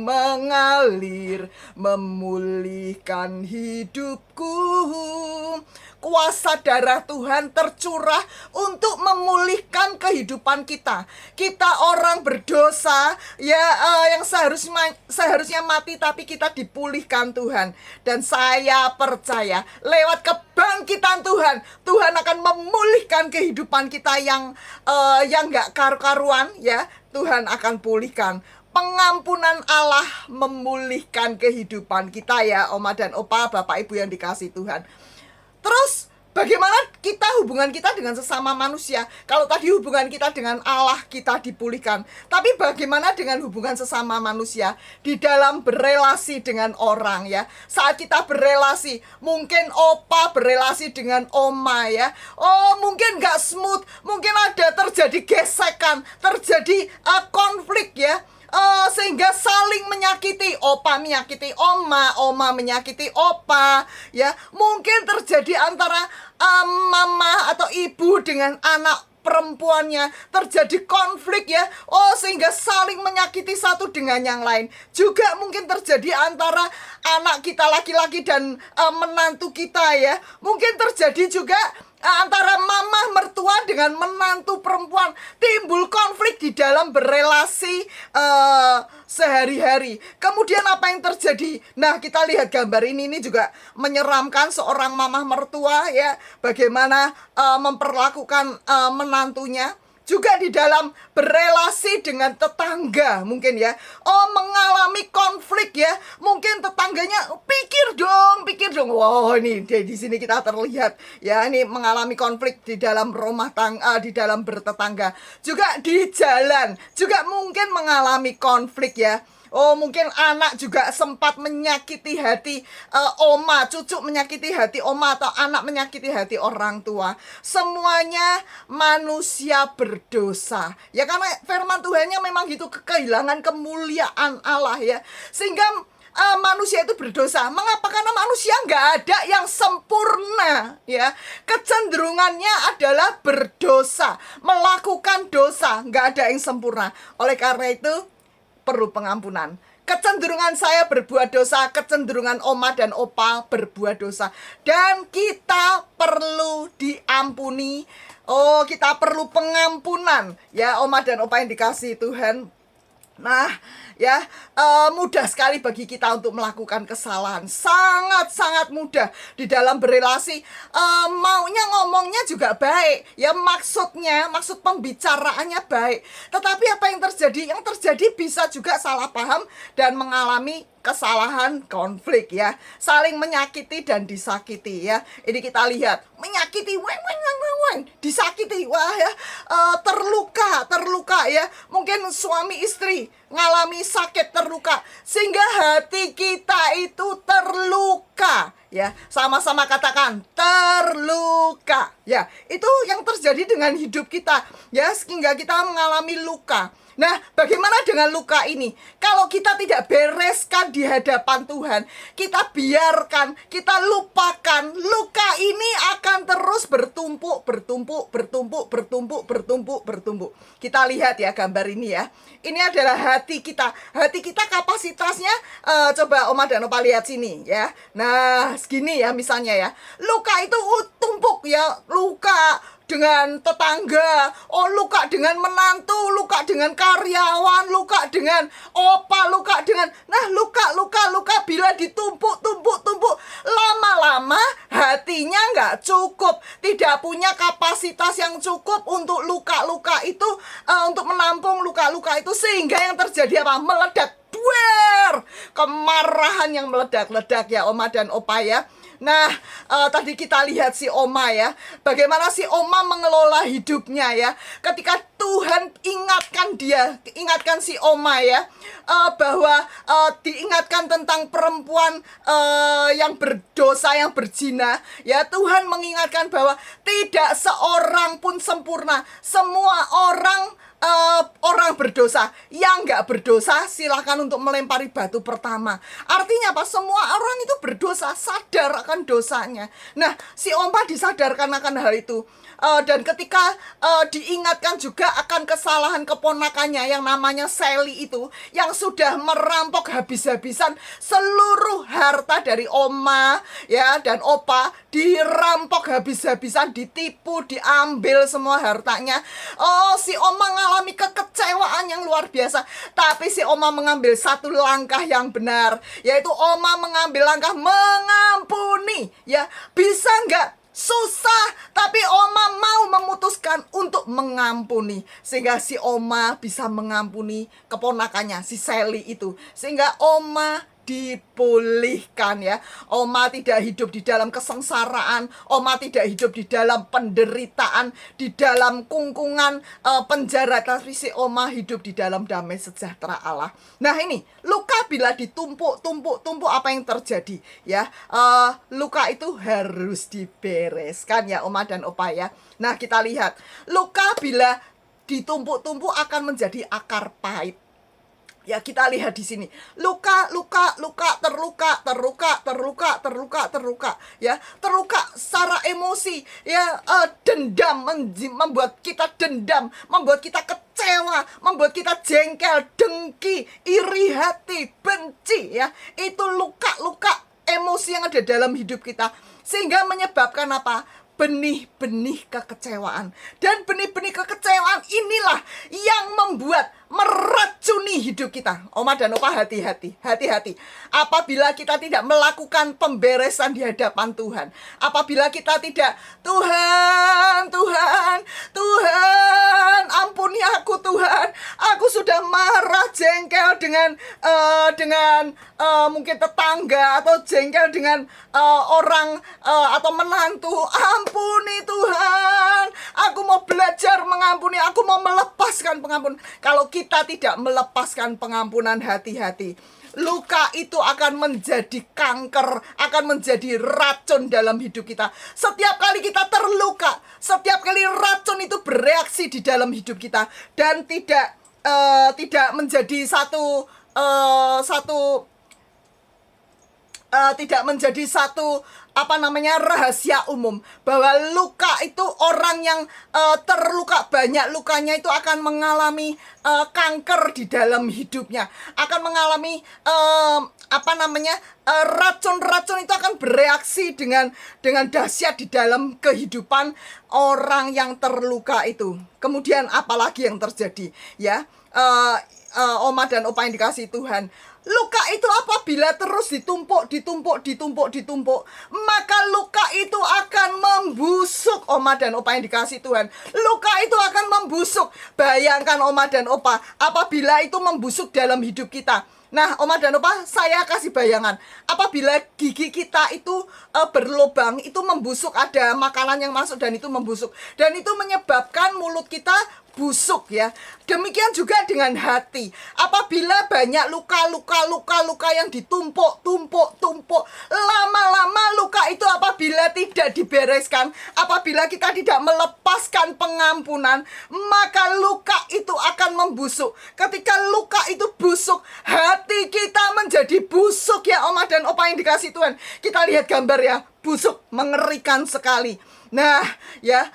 mengalir memulihkan hidupku. Kuasa darah Tuhan tercurah untuk memulihkan kehidupan kita. Kita orang berdosa ya, yang seharusnya mati, tapi kita dipulihkan Tuhan. Dan saya percaya lewat kebangkitan Tuhan, Tuhan akan memulihkan kehidupan kita yang gak karu-karuan ya. Tuhan akan pulihkan. Pengampunan Allah memulihkan kehidupan kita ya, Oma dan Opa, Bapak, Ibu yang dikasihi Tuhan. Terus bagaimana hubungan kita dengan sesama manusia? Kalau tadi hubungan kita dengan Allah kita dipulihkan, tapi bagaimana dengan hubungan sesama manusia di dalam berelasi dengan orang ya? Saat kita berelasi, mungkin opa berelasi dengan oma ya. Oh, mungkin gak smooth, mungkin ada terjadi gesekan, terjadi konflik ya. Sehingga saling menyakiti, opa menyakiti oma, oma menyakiti opa ya. Mungkin terjadi antara mama atau ibu dengan anak perempuannya, terjadi konflik ya. Sehingga saling menyakiti satu dengan yang lain. Juga mungkin terjadi antara anak kita laki-laki dan menantu kita ya. Mungkin terjadi juga antara mama mertua dengan menantu perempuan, timbul konflik di dalam berelasi sehari-hari. Kemudian apa yang terjadi? Nah, kita lihat gambar ini juga menyeramkan seorang mama mertua ya, bagaimana memperlakukan menantunya. Juga di dalam berelasi dengan tetangga mungkin ya. Mengalami konflik ya. Mungkin tetangganya pikir dong. Wow, ini di sini kita terlihat ya, ini mengalami konflik di dalam rumah tangga, di dalam bertetangga. Juga di jalan juga mungkin mengalami konflik ya. Mungkin anak juga sempat menyakiti hati oma, cucu menyakiti hati oma, atau anak menyakiti hati orang tua. Semuanya manusia berdosa. Ya, karena firman Tuhannya memang gitu, kehilangan kemuliaan Allah ya. Sehingga manusia itu berdosa. Mengapa? Karena manusia nggak ada yang sempurna ya. Kecenderungannya adalah berdosa, melakukan dosa. Nggak ada yang sempurna. Oleh karena itu perlu pengampunan. Kecenderungan saya berbuat dosa, kecenderungan oma dan opa berbuat dosa, dan kita perlu diampuni. Kita perlu pengampunan ya, oma dan opa yang dikasihi Tuhan. Nah ya, mudah sekali bagi kita untuk melakukan kesalahan, sangat-sangat mudah di dalam berelasi. Maunya ngomongnya juga baik ya, maksud pembicaraannya baik, tetapi apa yang terjadi? Yang terjadi bisa juga salah paham dan mengalami kesalahan, konflik ya, saling menyakiti dan disakiti ya. Ini kita lihat, menyakiti, disakiti, wah ya, terluka ya. Mungkin suami istri ngalami sakit, terluka, sehingga hati kita itu terluka ya. Sama-sama katakan terluka ya. Itu yang terjadi dengan hidup kita ya, sehingga kita mengalami luka. Nah, bagaimana dengan luka ini? Kalau kita tidak bereskan di hadapan Tuhan, kita biarkan, kita lupakan, luka ini akan terus bertumpuk. Kita lihat ya gambar ini ya. Ini adalah hati kita. Hati kita kapasitasnya, coba oma dan opa lihat sini ya. Nah, segini ya misalnya ya. Luka itu tumpuk ya, luka dengan tetangga, luka dengan menantu, luka dengan karyawan, luka dengan opa, luka dengan, luka bila ditumpuk, lama-lama hatinya nggak cukup, tidak punya kapasitas yang cukup untuk luka-luka itu, untuk menampung luka-luka itu, sehingga yang terjadi apa? Meledak, kemarahan yang meledak-ledak ya oma dan opa ya. Nah, tadi kita lihat si oma ya, bagaimana si oma mengelola hidupnya ya. Ketika Tuhan ingatkan si oma ya, bahwa diingatkan tentang perempuan yang berdosa, yang berzina ya. Tuhan mengingatkan bahwa tidak seorang pun sempurna, semua orang berdosa. Yang nggak berdosa silahkan untuk melempari batu pertama. Artinya apa? Semua orang itu berdosa, sadar akan dosanya. Nah, si oma disadarkan akan hal itu. Dan ketika diingatkan juga akan kesalahan keponakannya yang namanya Sally itu, yang sudah merampok habis-habisan seluruh harta dari oma ya dan opa, dirampok habis-habisan, ditipu, diambil semua hartanya. Si oma mengalami kekecewaan yang luar biasa. Tapi si oma mengambil satu langkah yang benar, yaitu oma mengambil langkah mengampuni ya. Bisa nggak? Susah, tapi oma mau memutuskan untuk mengampuni, sehingga si oma bisa mengampuni keponakannya, si Sally itu. Sehingga oma dipulihkan ya. Oma tidak hidup di dalam kesengsaraan, Oma tidak hidup di dalam penderitaan, di dalam kungkungan penjara, tapi si Oma hidup di dalam damai sejahtera Allah. Nah ini, luka bila ditumpuk apa yang terjadi ya? Luka itu harus dibereskan ya Oma dan Opa ya. Nah kita lihat, luka bila ditumpuk-tumpuk akan menjadi akar pahit. Ya kita lihat di sini, luka, terluka, ya, terluka secara emosi, ya, dendam, membuat kita dendam, membuat kita kecewa, membuat kita jengkel, dengki, iri hati, benci, ya, itu luka-luka emosi yang ada dalam hidup kita, sehingga menyebabkan apa? Benih-benih kekecewaan. Dan benih-benih kekecewaan inilah yang membuat meracuni hidup kita. Oma dan Opa hati-hati. Apabila kita tidak melakukan pemberesan di hadapan Tuhan. Apabila kita tidak, Tuhan, ampuni aku Tuhan. Aku sudah marah, jengkel dengan mungkin tetangga, atau jengkel dengan orang atau menantu. Ampuni Tuhan, aku mau belajar mengampuni, aku mau melepaskan pengampunan. Kalau kita tidak melepaskan pengampunan, hati-hati. Luka itu akan menjadi kanker, akan menjadi racun dalam hidup kita. Setiap kali kita terluka, setiap kali racun itu bereaksi di dalam hidup kita, dan tidak menjadi tidak menjadi satu rahasia umum, bahwa luka itu orang yang terluka banyak lukanya itu akan mengalami kanker di dalam hidupnya, akan mengalami racun-racun itu akan bereaksi dengan dahsyat di dalam kehidupan orang yang terluka itu. Kemudian apalagi yang terjadi ya, Oma dan Opa yang dikasihi Tuhan, luka itu apabila terus ditumpuk, maka luka itu akan membusuk. Oma dan Opa yang dikasihi Tuhan, luka itu akan membusuk. Bayangkan Oma dan Opa, apabila itu membusuk dalam hidup kita. Nah, Oma dan Opa, saya kasih bayangan, apabila gigi kita itu berlubang, itu membusuk, ada makanan yang masuk dan itu membusuk, dan itu menyebabkan mulut kita busuk ya. Demikian juga dengan hati. Apabila banyak luka yang ditumpuk, lama-lama luka itu apabila tidak dibereskan, apabila kita tidak melepaskan pengampunan, maka luka itu akan membusuk. Ketika luka itu busuk, hati kita menjadi busuk ya Oma dan Opa yang dikasihi Tuhan. Kita lihat gambar ya, busuk, mengerikan sekali. Nah ya,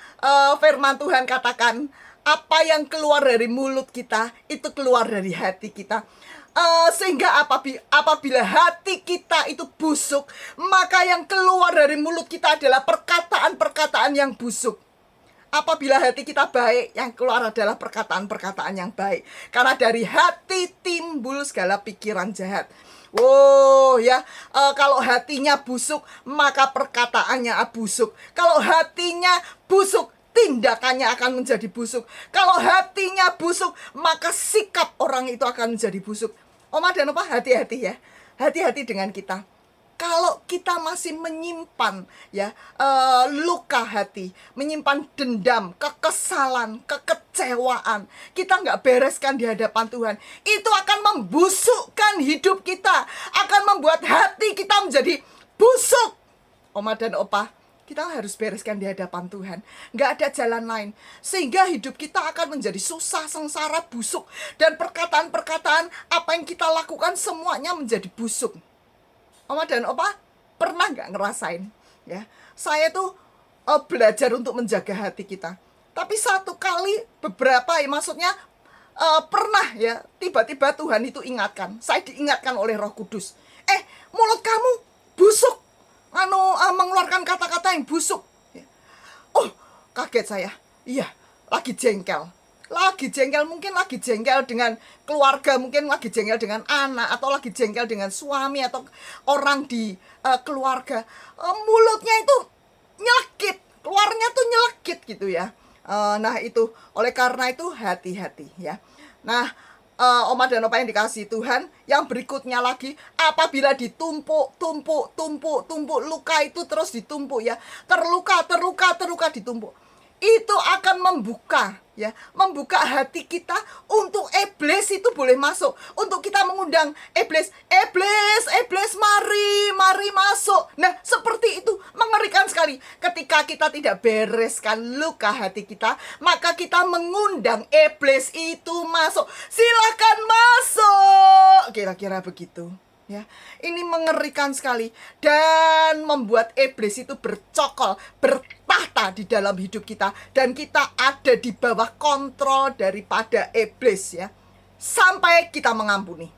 firman Tuhan katakan, apa yang keluar dari mulut kita itu keluar dari hati kita. Sehingga apabila hati kita itu busuk, maka yang keluar dari mulut kita adalah perkataan-perkataan yang busuk. Apabila hati kita baik, yang keluar adalah perkataan-perkataan yang baik. Karena dari hati timbul segala pikiran jahat. Kalau hatinya busuk, maka perkataannya busuk. Kalau hatinya busuk, tindakannya akan menjadi busuk. Kalau hatinya busuk, maka sikap orang itu akan menjadi busuk. Oma dan Opa, hati-hati ya. Hati-hati dengan kita. Kalau kita masih menyimpan ya luka hati, menyimpan dendam, kekesalan, kekecewaan, kita nggak bereskan di hadapan Tuhan, itu akan membusukkan hidup kita, akan membuat hati kita menjadi busuk. Oma dan Opa, kita harus bereskan di hadapan Tuhan. Nggak ada jalan lain. Sehingga hidup kita akan menjadi susah, sengsara, busuk. Dan perkataan-perkataan apa yang kita lakukan semuanya menjadi busuk. Oma dan Opa pernah nggak ngerasain? Ya, saya tuh belajar untuk menjaga hati kita. Tapi satu kali pernah ya, tiba-tiba Tuhan itu ingatkan. Saya diingatkan oleh Roh Kudus. Mulut kamu busuk. Mengeluarkan kata-kata yang busuk. Oh, kaget saya. Iya, lagi jengkel, mungkin lagi jengkel dengan keluarga, mungkin lagi jengkel dengan anak, atau lagi jengkel dengan suami atau orang di keluarga. Mulutnya itu nyelekit, keluarnya tuh nyelekit gitu ya. Nah itu, oleh karena itu hati-hati ya. Nah, Oma dan Opa yang dikasihi Tuhan, yang berikutnya lagi, apabila ditumpuk, luka itu terus ditumpuk ya, terluka ditumpuk, itu akan membuka hati kita untuk iblis itu boleh masuk, untuk kita mengundang iblis, mari masuk. Nah, seperti itu mengerikan sekali. Ketika kita tidak bereskan luka hati kita, maka kita mengundang iblis itu masuk. Silakan masuk, kira-kira begitu. Ya, ini mengerikan sekali dan membuat iblis itu bercokol, bertahta di dalam hidup kita, dan kita ada di bawah kontrol daripada iblis ya. Sampai kita mengampuni.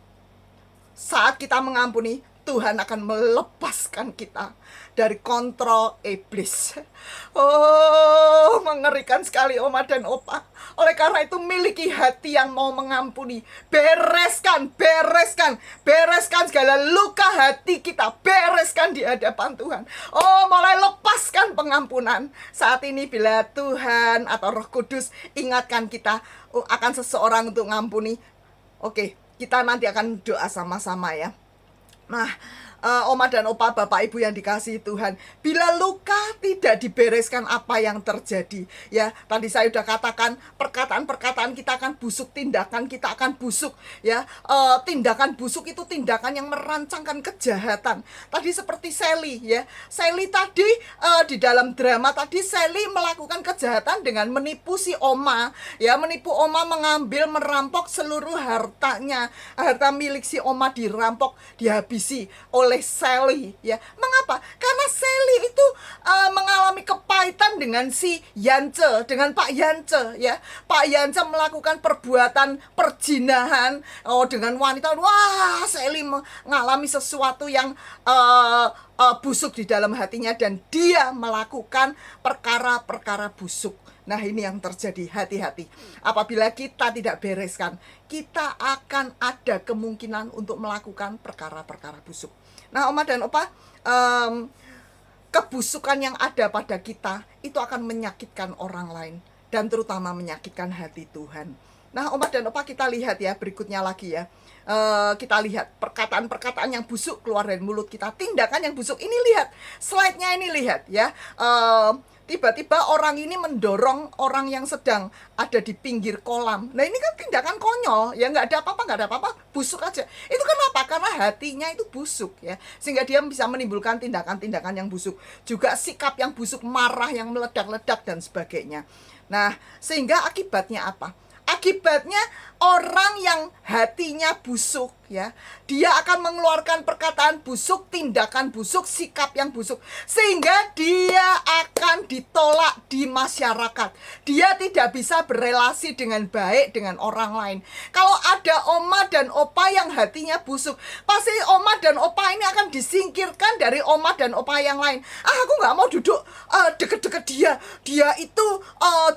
Saat kita mengampuni, Tuhan akan melepaskan kita dari kontrol iblis. Oh, mengerikan sekali Oma dan Opa. Oleh karena itu, miliki hati yang mau mengampuni. Bereskan segala luka hati kita. Bereskan di hadapan Tuhan. Oh, mulai lepaskan pengampunan. Saat ini bila Tuhan atau Roh Kudus ingatkan kita akan seseorang untuk mengampuni, oke, kita nanti akan doa sama-sama ya. Nah, Oma dan Opa, Bapak Ibu yang dikasihi Tuhan, bila luka tidak dibereskan, apa yang terjadi? Ya, tadi saya sudah katakan, perkataan-perkataan kita akan busuk, tindakan kita akan busuk. Ya, tindakan busuk itu tindakan yang merancangkan kejahatan. Tadi seperti Sally, ya, Sally tadi di dalam drama tadi Sally melakukan kejahatan dengan menipu si Oma, ya, menipu Oma, mengambil, merampok seluruh hartanya, harta milik si Oma dirampok, dihabisi oleh Sally, ya. Mengapa? Karena Sally itu mengalami kepahitan dengan si Yance, dengan Pak Yance, ya. Pak Yance melakukan perbuatan perjinahan dengan wanita. Wah, Sally mengalami sesuatu yang busuk di dalam hatinya, dan dia melakukan perkara-perkara busuk. Nah, ini yang terjadi. Hati-hati. Apabila kita tidak bereskan, kita akan ada kemungkinan untuk melakukan perkara-perkara busuk. Nah, Oma dan Opa, kebusukan yang ada pada kita itu akan menyakitkan orang lain, dan terutama menyakitkan hati Tuhan. Nah, Oma dan Opa, kita lihat ya berikutnya lagi ya. Kita lihat perkataan-perkataan yang busuk keluar dari mulut kita, tindakan yang busuk. Ini lihat, slide-nya ini lihat ya. Tiba-tiba orang ini mendorong orang yang sedang ada di pinggir kolam. Nah, ini kan tindakan konyol, ya, nggak ada apa-apa, busuk aja. Itu kenapa? Karena hatinya itu busuk ya, sehingga dia bisa menimbulkan tindakan-tindakan yang busuk. Juga sikap yang busuk, marah yang meledak-ledak dan sebagainya. Nah, sehingga akibatnya apa? Akibatnya orang yang hatinya busuk ya, dia akan mengeluarkan perkataan busuk, tindakan busuk, sikap yang busuk, sehingga dia akan ditolak di masyarakat. Dia tidak bisa berelasi dengan baik dengan orang lain. Kalau ada Oma dan Opa yang hatinya busuk, pasti Oma dan Opa ini akan disingkirkan dari Oma dan Opa yang lain. Aku nggak mau duduk deket-deket dia. Dia itu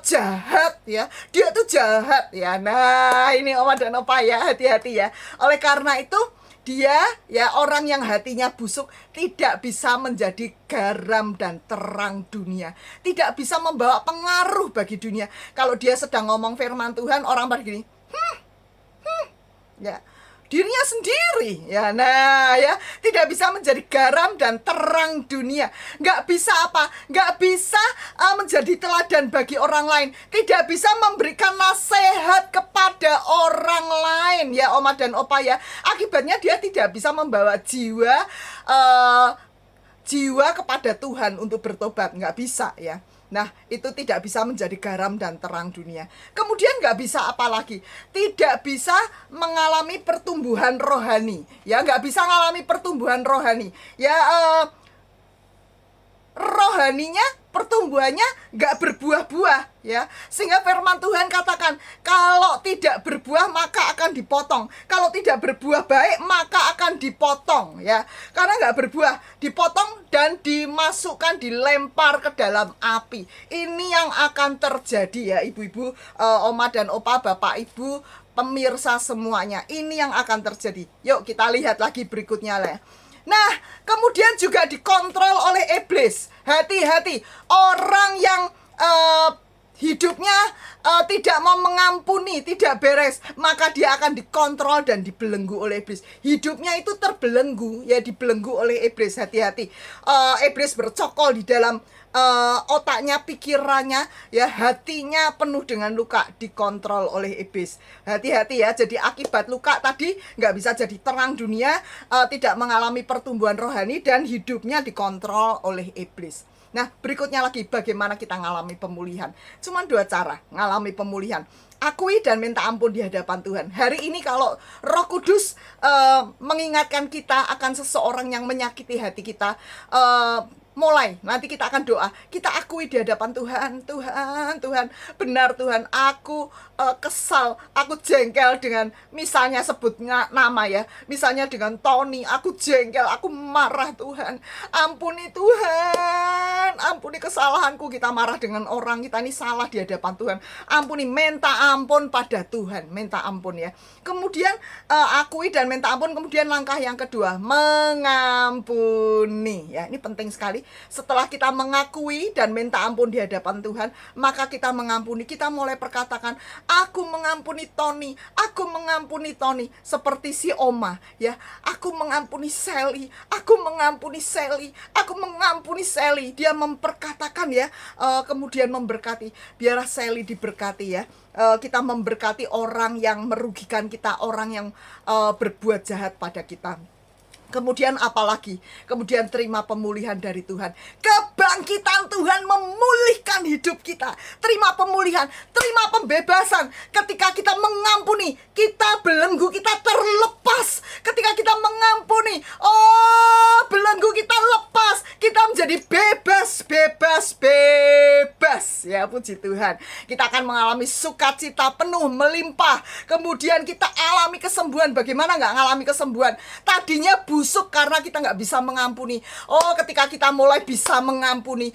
jahat ya. Dia itu jahat ya. Nah, ini Oma dan Opa ya, hati-hati ya. Oleh karena itu, dia ya, orang yang hatinya busuk tidak bisa menjadi garam dan terang dunia, tidak bisa membawa pengaruh bagi dunia. Kalau dia sedang ngomong firman Tuhan, orang pada gini, ya, dirinya sendiri ya. Nah ya, tidak bisa menjadi garam dan terang dunia. Nggak bisa apa? Nggak bisa menjadi teladan bagi orang lain. Tidak bisa memberikan nasihat kepada orang lain ya, Oma dan Opa ya. Akibatnya dia tidak bisa membawa jiwa kepada Tuhan untuk bertobat. Nggak bisa ya. Nah, itu tidak bisa menjadi garam dan terang dunia. Kemudian nggak bisa apa lagi? Tidak bisa mengalami pertumbuhan rohani. Ya, nggak bisa mengalami pertumbuhan rohani. Ya, rohaninya, pertumbuhannya nggak berbuah-buah ya. Sehingga firman Tuhan katakan, kalau tidak berbuah maka akan dipotong, kalau tidak berbuah baik maka akan dipotong ya. Karena nggak berbuah, dipotong dan dimasukkan, dilempar ke dalam api. Ini yang akan terjadi ya, ibu-ibu, Oma dan Opa, Bapak Ibu, pemirsa semuanya. Ini yang akan terjadi. Yuk kita lihat lagi berikutnya lah. Nah, kemudian juga dikontrol oleh iblis. Hati-hati, orang yang hidupnya tidak mau mengampuni, tidak beres, maka dia akan dikontrol dan dibelenggu oleh iblis. Hidupnya itu terbelenggu, ya, dibelenggu oleh iblis. Hati-hati, iblis bercokol di dalam otaknya, pikirannya, ya, hatinya penuh dengan luka, dikontrol oleh iblis. Hati-hati ya, jadi akibat luka tadi nggak bisa jadi terang dunia, tidak mengalami pertumbuhan rohani, dan hidupnya dikontrol oleh iblis. Nah, berikutnya lagi, bagaimana kita ngalami pemulihan. Cuman 2 cara ngalami pemulihan. Akui dan minta ampun di hadapan Tuhan. Hari ini kalau Roh Kudus mengingatkan kita akan seseorang yang menyakiti hati kita, mulai nanti kita akan doa, kita akui di hadapan Tuhan. Tuhan, benar Tuhan, aku kesal, aku jengkel dengan, misalnya sebutnya nama ya, misalnya dengan Tony, aku jengkel, aku marah Tuhan. Ampuni Tuhan, ampuni kesalahanku. Kita marah dengan orang, kita ini salah di hadapan Tuhan. Ampuni, minta ampun pada Tuhan, minta ampun ya. Kemudian akui dan minta ampun. Kemudian langkah yang kedua, mengampuni ya. Ini penting sekali. Setelah kita mengakui dan minta ampun di hadapan Tuhan, maka kita mengampuni. Kita mulai perkatakan, aku mengampuni Tony, aku mengampuni Tony, seperti si Oma ya. Aku mengampuni Sally, aku mengampuni Sally, aku mengampuni Sally. Dia memperkatakan ya, kemudian memberkati. Biarlah Sally diberkati ya. Kita memberkati orang yang merugikan kita, orang yang berbuat jahat pada kita. Kemudian apalagi? Kemudian terima pemulihan dari Tuhan. Kebangkitan Tuhan memulihkan hidup kita. Terima pemulihan, terima pembebasan. Ketika kita mengampuni, kita belenggu kita terlepas. Ketika kita mengampuni, belenggu kita lepas. Kita menjadi bebas. Ya, puji Tuhan. Kita akan mengalami sukacita penuh, melimpah. Kemudian kita alami kesembuhan. Bagaimana nggak ngalami kesembuhan? Tadinya busuk karena kita nggak bisa mengampuni. Ketika kita mulai bisa mengampuni,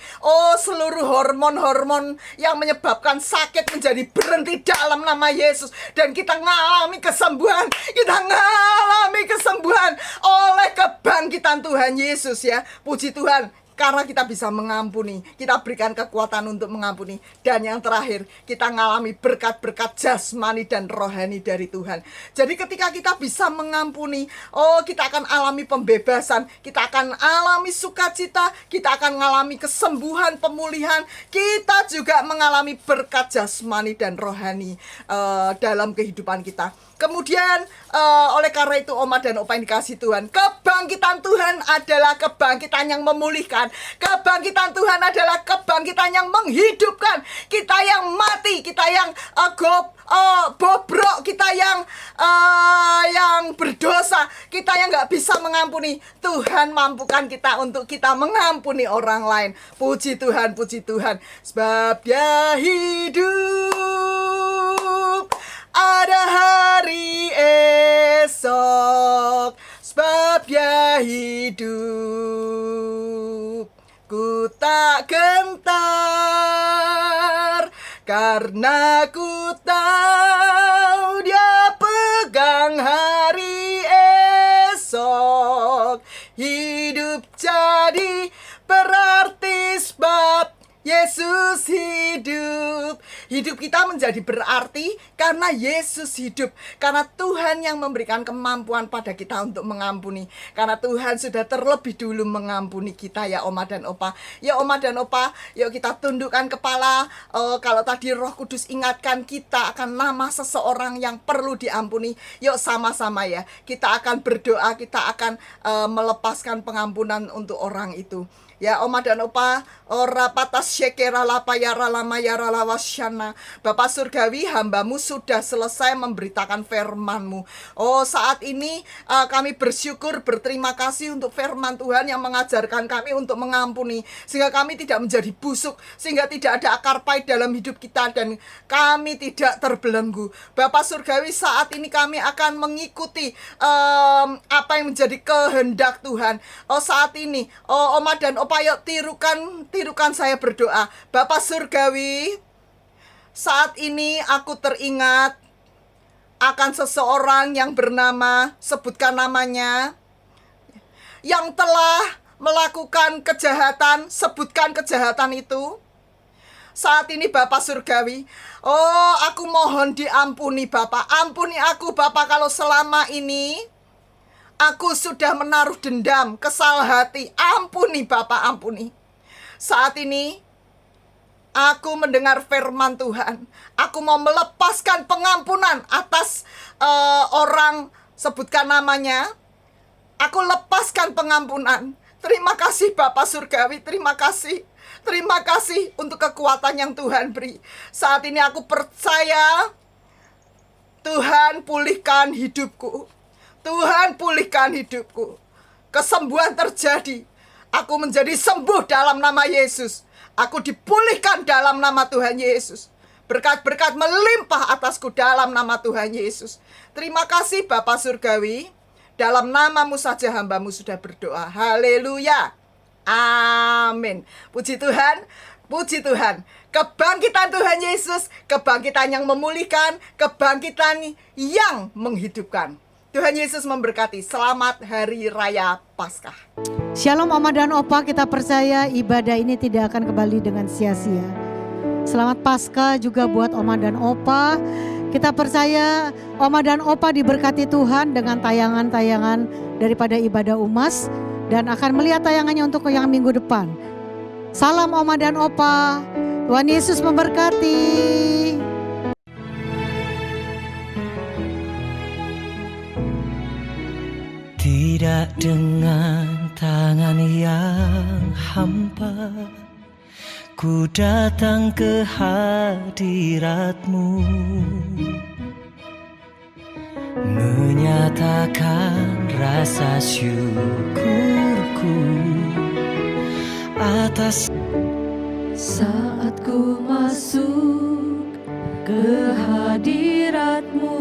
seluruh hormon-hormon yang menyebabkan sakit menjadi berhenti dalam nama Yesus. Dan kita ngalami kesembuhan. Kita ngalami kesembuhan oleh kebangkitan Tuhan Yesus ya. Puji Tuhan. Karena kita bisa mengampuni, kita berikan kekuatan untuk mengampuni. Dan yang terakhir, kita ngalami berkat-berkat jasmani dan rohani dari Tuhan. Jadi ketika kita bisa mengampuni, kita akan alami pembebasan, kita akan alami sukacita, kita akan mengalami kesembuhan, pemulihan. Kita juga mengalami berkat jasmani dan rohani dalam kehidupan kita. Kemudian oleh karena itu Oma dan Opa yang dikasih Tuhan, kebangkitan Tuhan adalah kebangkitan yang memulihkan. Kebangkitan Tuhan adalah kebangkitan yang menghidupkan. Kita yang mati, kita yang bobrok, kita yang berdosa, kita yang gak bisa mengampuni, Tuhan mampukan kita untuk kita mengampuni orang lain. Puji Tuhan, puji Tuhan. Sebab Dia hidup, ada hari esok. Sebab Dia hidup, ku tak gentar, karena ku tahu Dia pegang hari esok. Hidup jadi berarti sebab Yesus hidup. Hidup kita menjadi berarti karena Yesus hidup. Karena Tuhan yang memberikan kemampuan pada kita untuk mengampuni. Karena Tuhan sudah terlebih dulu mengampuni kita ya Oma dan Opa. Ya Oma dan Opa, yuk kita tundukkan kepala. Kalau tadi Roh Kudus ingatkan kita akan nama seseorang yang perlu diampuni, yuk sama-sama ya. Kita akan berdoa, kita akan melepaskan pengampunan untuk orang itu. Ya Oma dan Opa, ora patas syekera lapayara lamayara lawasyana. Bapak Surgawi, hambamu sudah selesai memberitakan firman-Mu. Saat ini kami bersyukur, berterima kasih untuk firman Tuhan yang mengajarkan kami untuk mengampuni. Sehingga kami tidak menjadi busuk, sehingga tidak ada akar pahit dalam hidup kita, dan kami tidak terbelenggu. Bapak Surgawi, saat ini kami akan mengikuti apa yang menjadi kehendak Tuhan. Saat ini, Oma dan Opa, yuk tirukan saya berdoa. Bapak Surgawi, saat ini aku teringat akan seseorang yang bernama, sebutkan namanya, yang telah melakukan kejahatan, sebutkan kejahatan itu. saat ini Bapak Surgawi. Oh, aku mohon diampuni Bapak. Ampuni aku Bapak kalau selama ini aku sudah menaruh dendam, kesal hati. Ampuni Bapak, ampuni. Saat ini aku mendengar firman Tuhan. Aku mau melepaskan pengampunan atas orang, sebutkan namanya. Aku lepaskan pengampunan. Terima kasih Bapak Surgawi, terima kasih. Terima kasih untuk kekuatan yang Tuhan beri. Saat ini aku percaya Tuhan pulihkan hidupku. Tuhan pulihkan hidupku. Kesembuhan terjadi. Aku menjadi sembuh dalam nama Yesus. Aku dipulihkan dalam nama Tuhan Yesus. Berkat-berkat melimpah atasku dalam nama Tuhan Yesus. Terima kasih Bapak Surgawi. Dalam namamu saja hambamu sudah berdoa. Haleluya. Amin. Puji Tuhan, puji Tuhan. Kebangkitan Tuhan Yesus, kebangkitan yang memulihkan, kebangkitan yang menghidupkan. Tuhan Yesus memberkati. Selamat Hari Raya Paskah. Shalom Oma dan Opa, kita percaya ibadah ini tidak akan kembali dengan sia-sia. Selamat Paskah juga buat Oma dan Opa. Kita percaya Oma dan Opa diberkati Tuhan dengan tayangan-tayangan daripada ibadah UMAS. Dan akan melihat tayangannya untuk yang minggu depan. Salam Oma dan Opa. Tuhan Yesus memberkati. Tidak dengan tangan yang hampa, ku datang ke hadirat-Mu, menyatakan rasa syukurku atas. Saat ku masuk ke hadirat-Mu,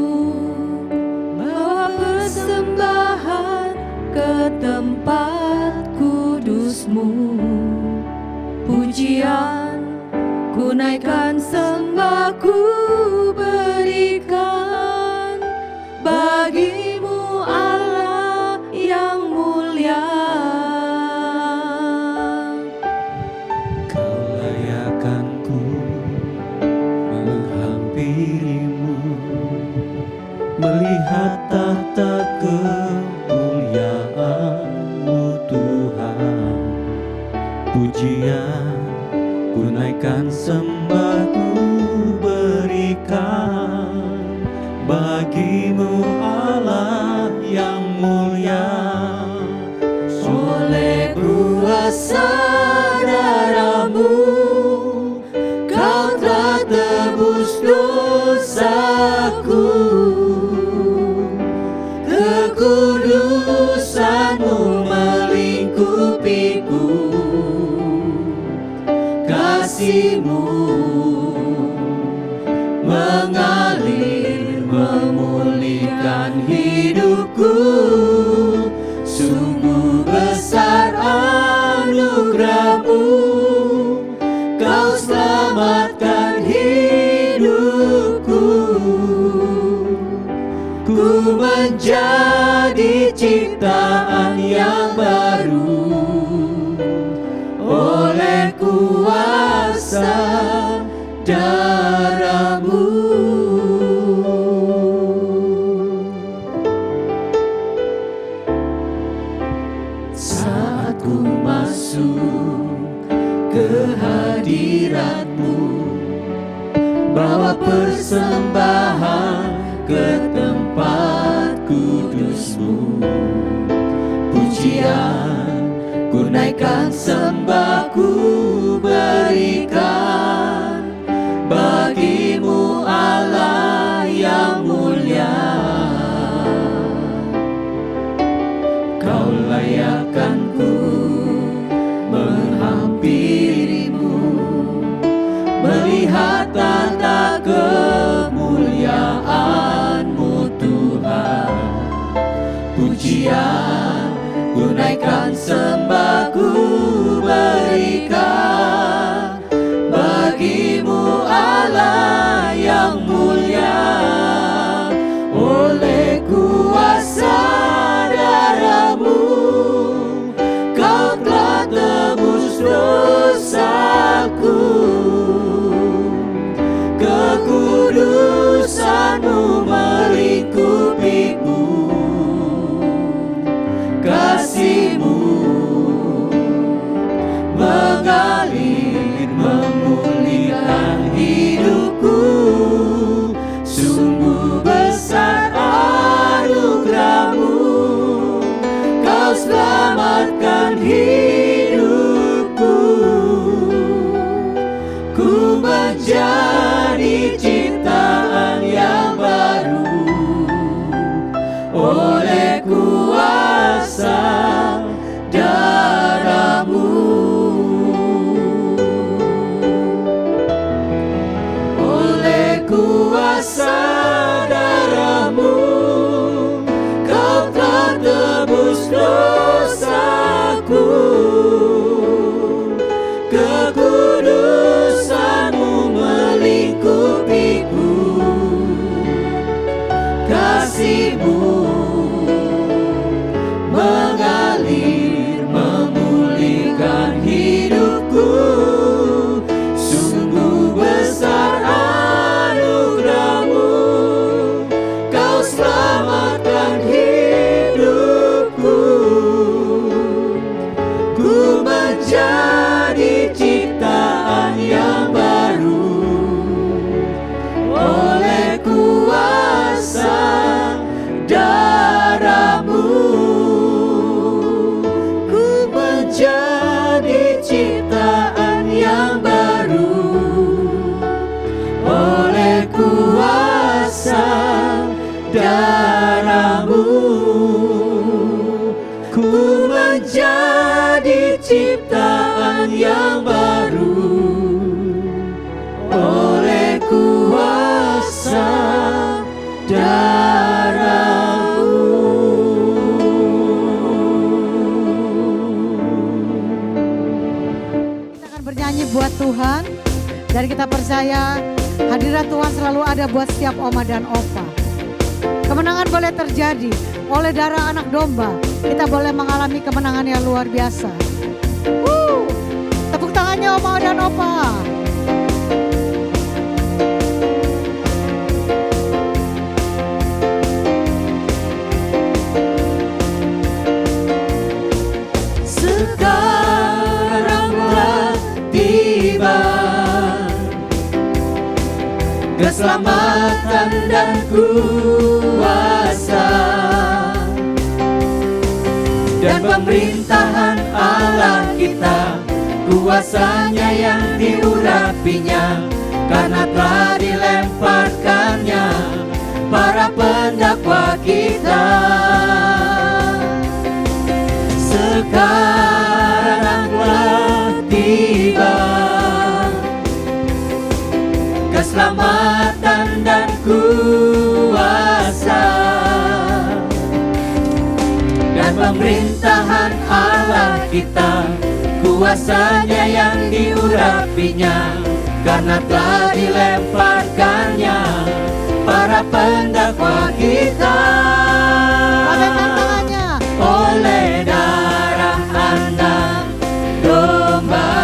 bawa persembahan ke tempat kudus-Mu, pujian ku naikkan, sembah ku berikan bagimu Allah yang mulia. Kau layakkan ku menghampirimu, melihat tahta kemuliaan-Mu Tuhan. Pujian ku naikkan, sembah ku berikan bagimu Allah yang mulia. Oleh kuasa darah-Mu, Kau telah tebus dosaku. Kekudusan-Mu melingkupiku, kasih-Mu mengalir memulihkan hidupku. Sungguh besar anugerah-Mu, Kau selamatkan hidupku. Ku menjadi ciptaan yang baru oleh kuasa darah-Mu. Saat ku masuk ke hadirat-Mu, bawa persembahan ke tempat kudus-Mu, pujian kasih-Mu mengalir memulihkan hidupku. Sungguh besar anugerah-Mu, Kau selamatkan hidupku. Ku menjadi ciptaan yang baru oleh kuasa darah-Mu. Ku menjadi ciptaan yang baru oleh kuasa darah-Mu. Ku menjadi ciptaan yang baru oleh kuasa darah-Mu. Kita akan bernyanyi buat Tuhan. Dan kita percaya hadirat Tuhan selalu ada buat setiap Oma dan Opa. Kemenangan boleh terjadi oleh darah anak domba. Kita boleh mengalami kemenangan yang luar biasa. Tepuk tangannya Oma dan Opa. Sekaranglah tiba keselamatan dan kuasa dan pemerintahan Allah kita, kuasanya yang diurapinya, karena telah dilemparkannya para pendakwa kita. Sekaranglah tiba keselamatan dan kuasa dan pemerintahan Allah kita, kuasanya yang diurapinya, karena telah dilemparkannya para pendakwa kita. Oleh darah anak domba,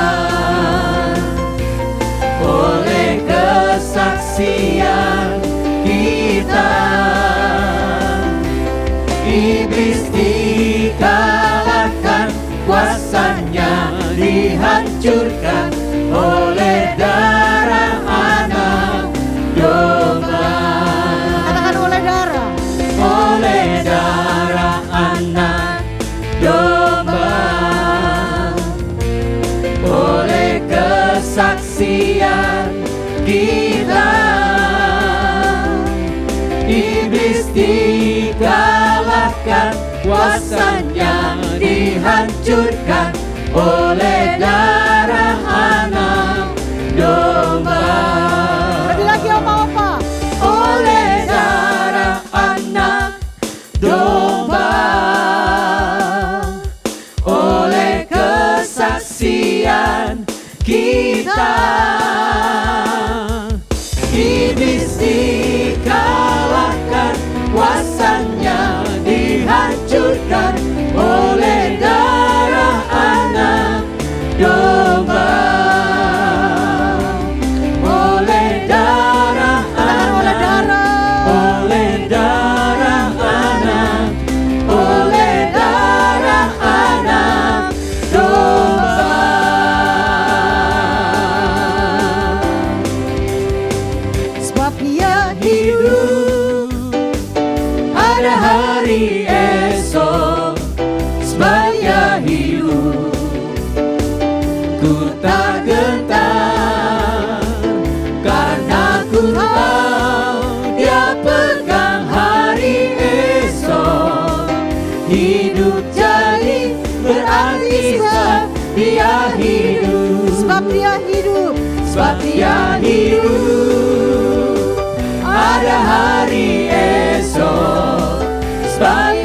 oleh kesaksian kita, iblis dikalahkan, kuasanya dihancurkan oleh darah anak domba. Katakan oleh darah anak domba, oleh kesaksian kita, iblis dikalahkan, kuasanya dihancurkan oleh darah anak domba. Sekali lagi Opa. Oleh darah anak domba, oleh kesaksian kita, iblis dikalahkan, kuasanya dihancurkan oleh darah anak domba, oleh darah anak, oleh darah anak, oleh darah anak domba. Sebab Dia Hidup ada hari esok, sebab Dia hidup, ku tak gentar, karena ku tahu Dia pegang hari esok. Hidup jadi berarti sebab Dia hidup, sebab Dia hidup. sebab Dia hidup. Ada hari esok, sebab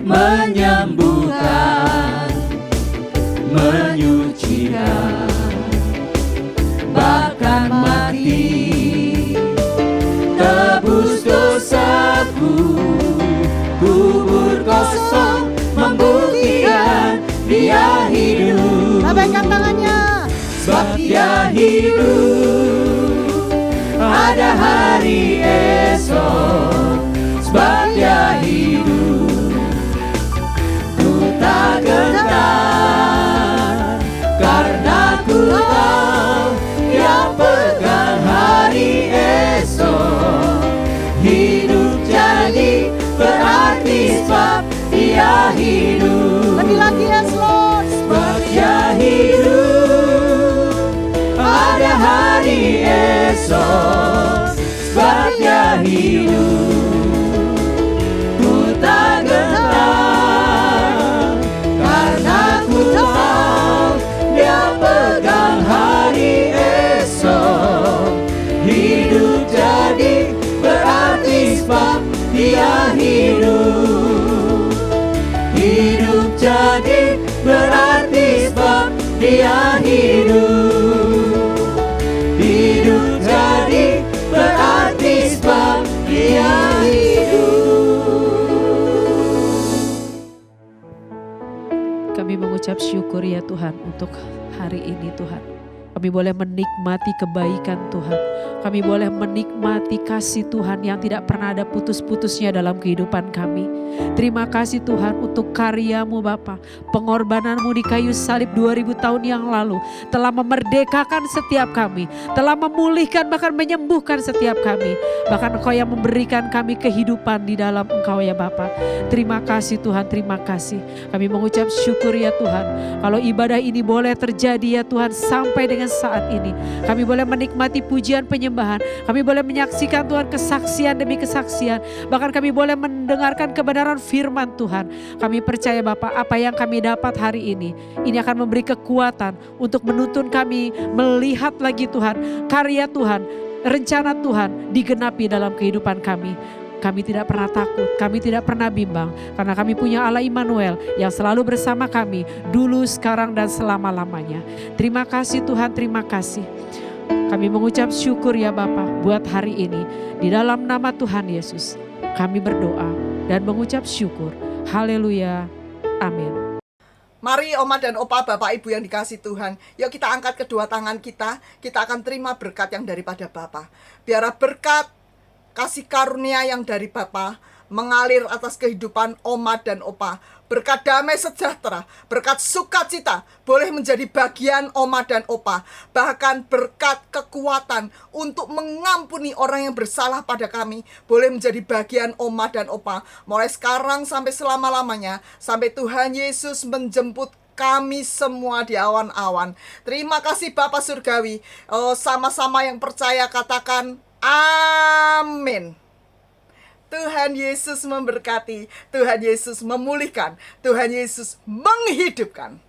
menyembuhkan, menyucikan, bahkan mati tebus dosaku. Kubur kosong membuktikan Dia hidup. Lambaikan tangannya. Sebab Dia hidup, ada hari esok. Sebab Dia hidup, ku tak gentar, karena ku tahu Dia pegang hari esok. Hidup jadi berarti sebab Dia hidup. Lebih lagi yes Lord. Sebab Dia hidup, ada hari esok. Sebab Dia hidup, ku tak gentar, karena ku tahu Dia pegang hari esok. Hidup jadi berarti sebab Dia hidup. Hidup jadi berarti sebab Dia hidup. Hidup jadi berarti sebab Dia hidup. Kami mengucap syukur ya Tuhan untuk hari ini Tuhan. Kami boleh menikmati kebaikan Tuhan. Kami boleh menikmati kasih Tuhan yang tidak pernah ada putus-putusnya dalam kehidupan kami. Terima kasih Tuhan untuk karya-Mu Bapa. Pengorbanan-Mu di kayu salib 2000 tahun yang lalu telah memerdekakan setiap kami. Telah memulihkan bahkan menyembuhkan setiap kami. Bahkan Engkau yang memberikan kami kehidupan di dalam Engkau ya Bapa. Terima kasih Tuhan, terima kasih. Kami mengucap syukur ya Tuhan. Kalau ibadah ini boleh terjadi ya Tuhan sampai dengan saat ini. Kami boleh menikmati pujian penyembahan. Kami boleh menyaksikan Tuhan kesaksian demi kesaksian. Bahkan kami boleh mendengarkan kebenaran firman Tuhan. Kami percaya Bapak, apa yang kami dapat hari ini akan memberi kekuatan untuk menuntun kami melihat lagi Tuhan, karya Tuhan, rencana Tuhan digenapi dalam kehidupan kami. Kami tidak pernah takut, kami tidak pernah bimbang, karena kami punya Allah Immanuel yang selalu bersama kami dulu, sekarang, dan selama-lamanya. Terima kasih Tuhan, terima kasih. Kami mengucap syukur ya Bapa buat hari ini. Di dalam nama Tuhan Yesus kami berdoa dan mengucap syukur. Haleluya, amin. Mari Oma dan Opa, Bapak Ibu yang dikasih Tuhan, yuk kita angkat kedua tangan kita akan terima berkat yang daripada Bapa. Biar berkat kasih karunia yang dari Bapa mengalir atas kehidupan Oma dan Opa. Berkat damai sejahtera, berkat sukacita boleh menjadi bagian Oma dan Opa. Bahkan berkat kekuatan untuk mengampuni orang yang bersalah pada kami boleh menjadi bagian Oma dan Opa. Mulai sekarang sampai selama-lamanya, sampai Tuhan Yesus menjemput kami semua di awan-awan. Terima kasih Bapa Surgawi. Sama-sama yang percaya katakan amin. Tuhan Yesus memberkati, Tuhan Yesus memulihkan, Tuhan Yesus menghidupkan.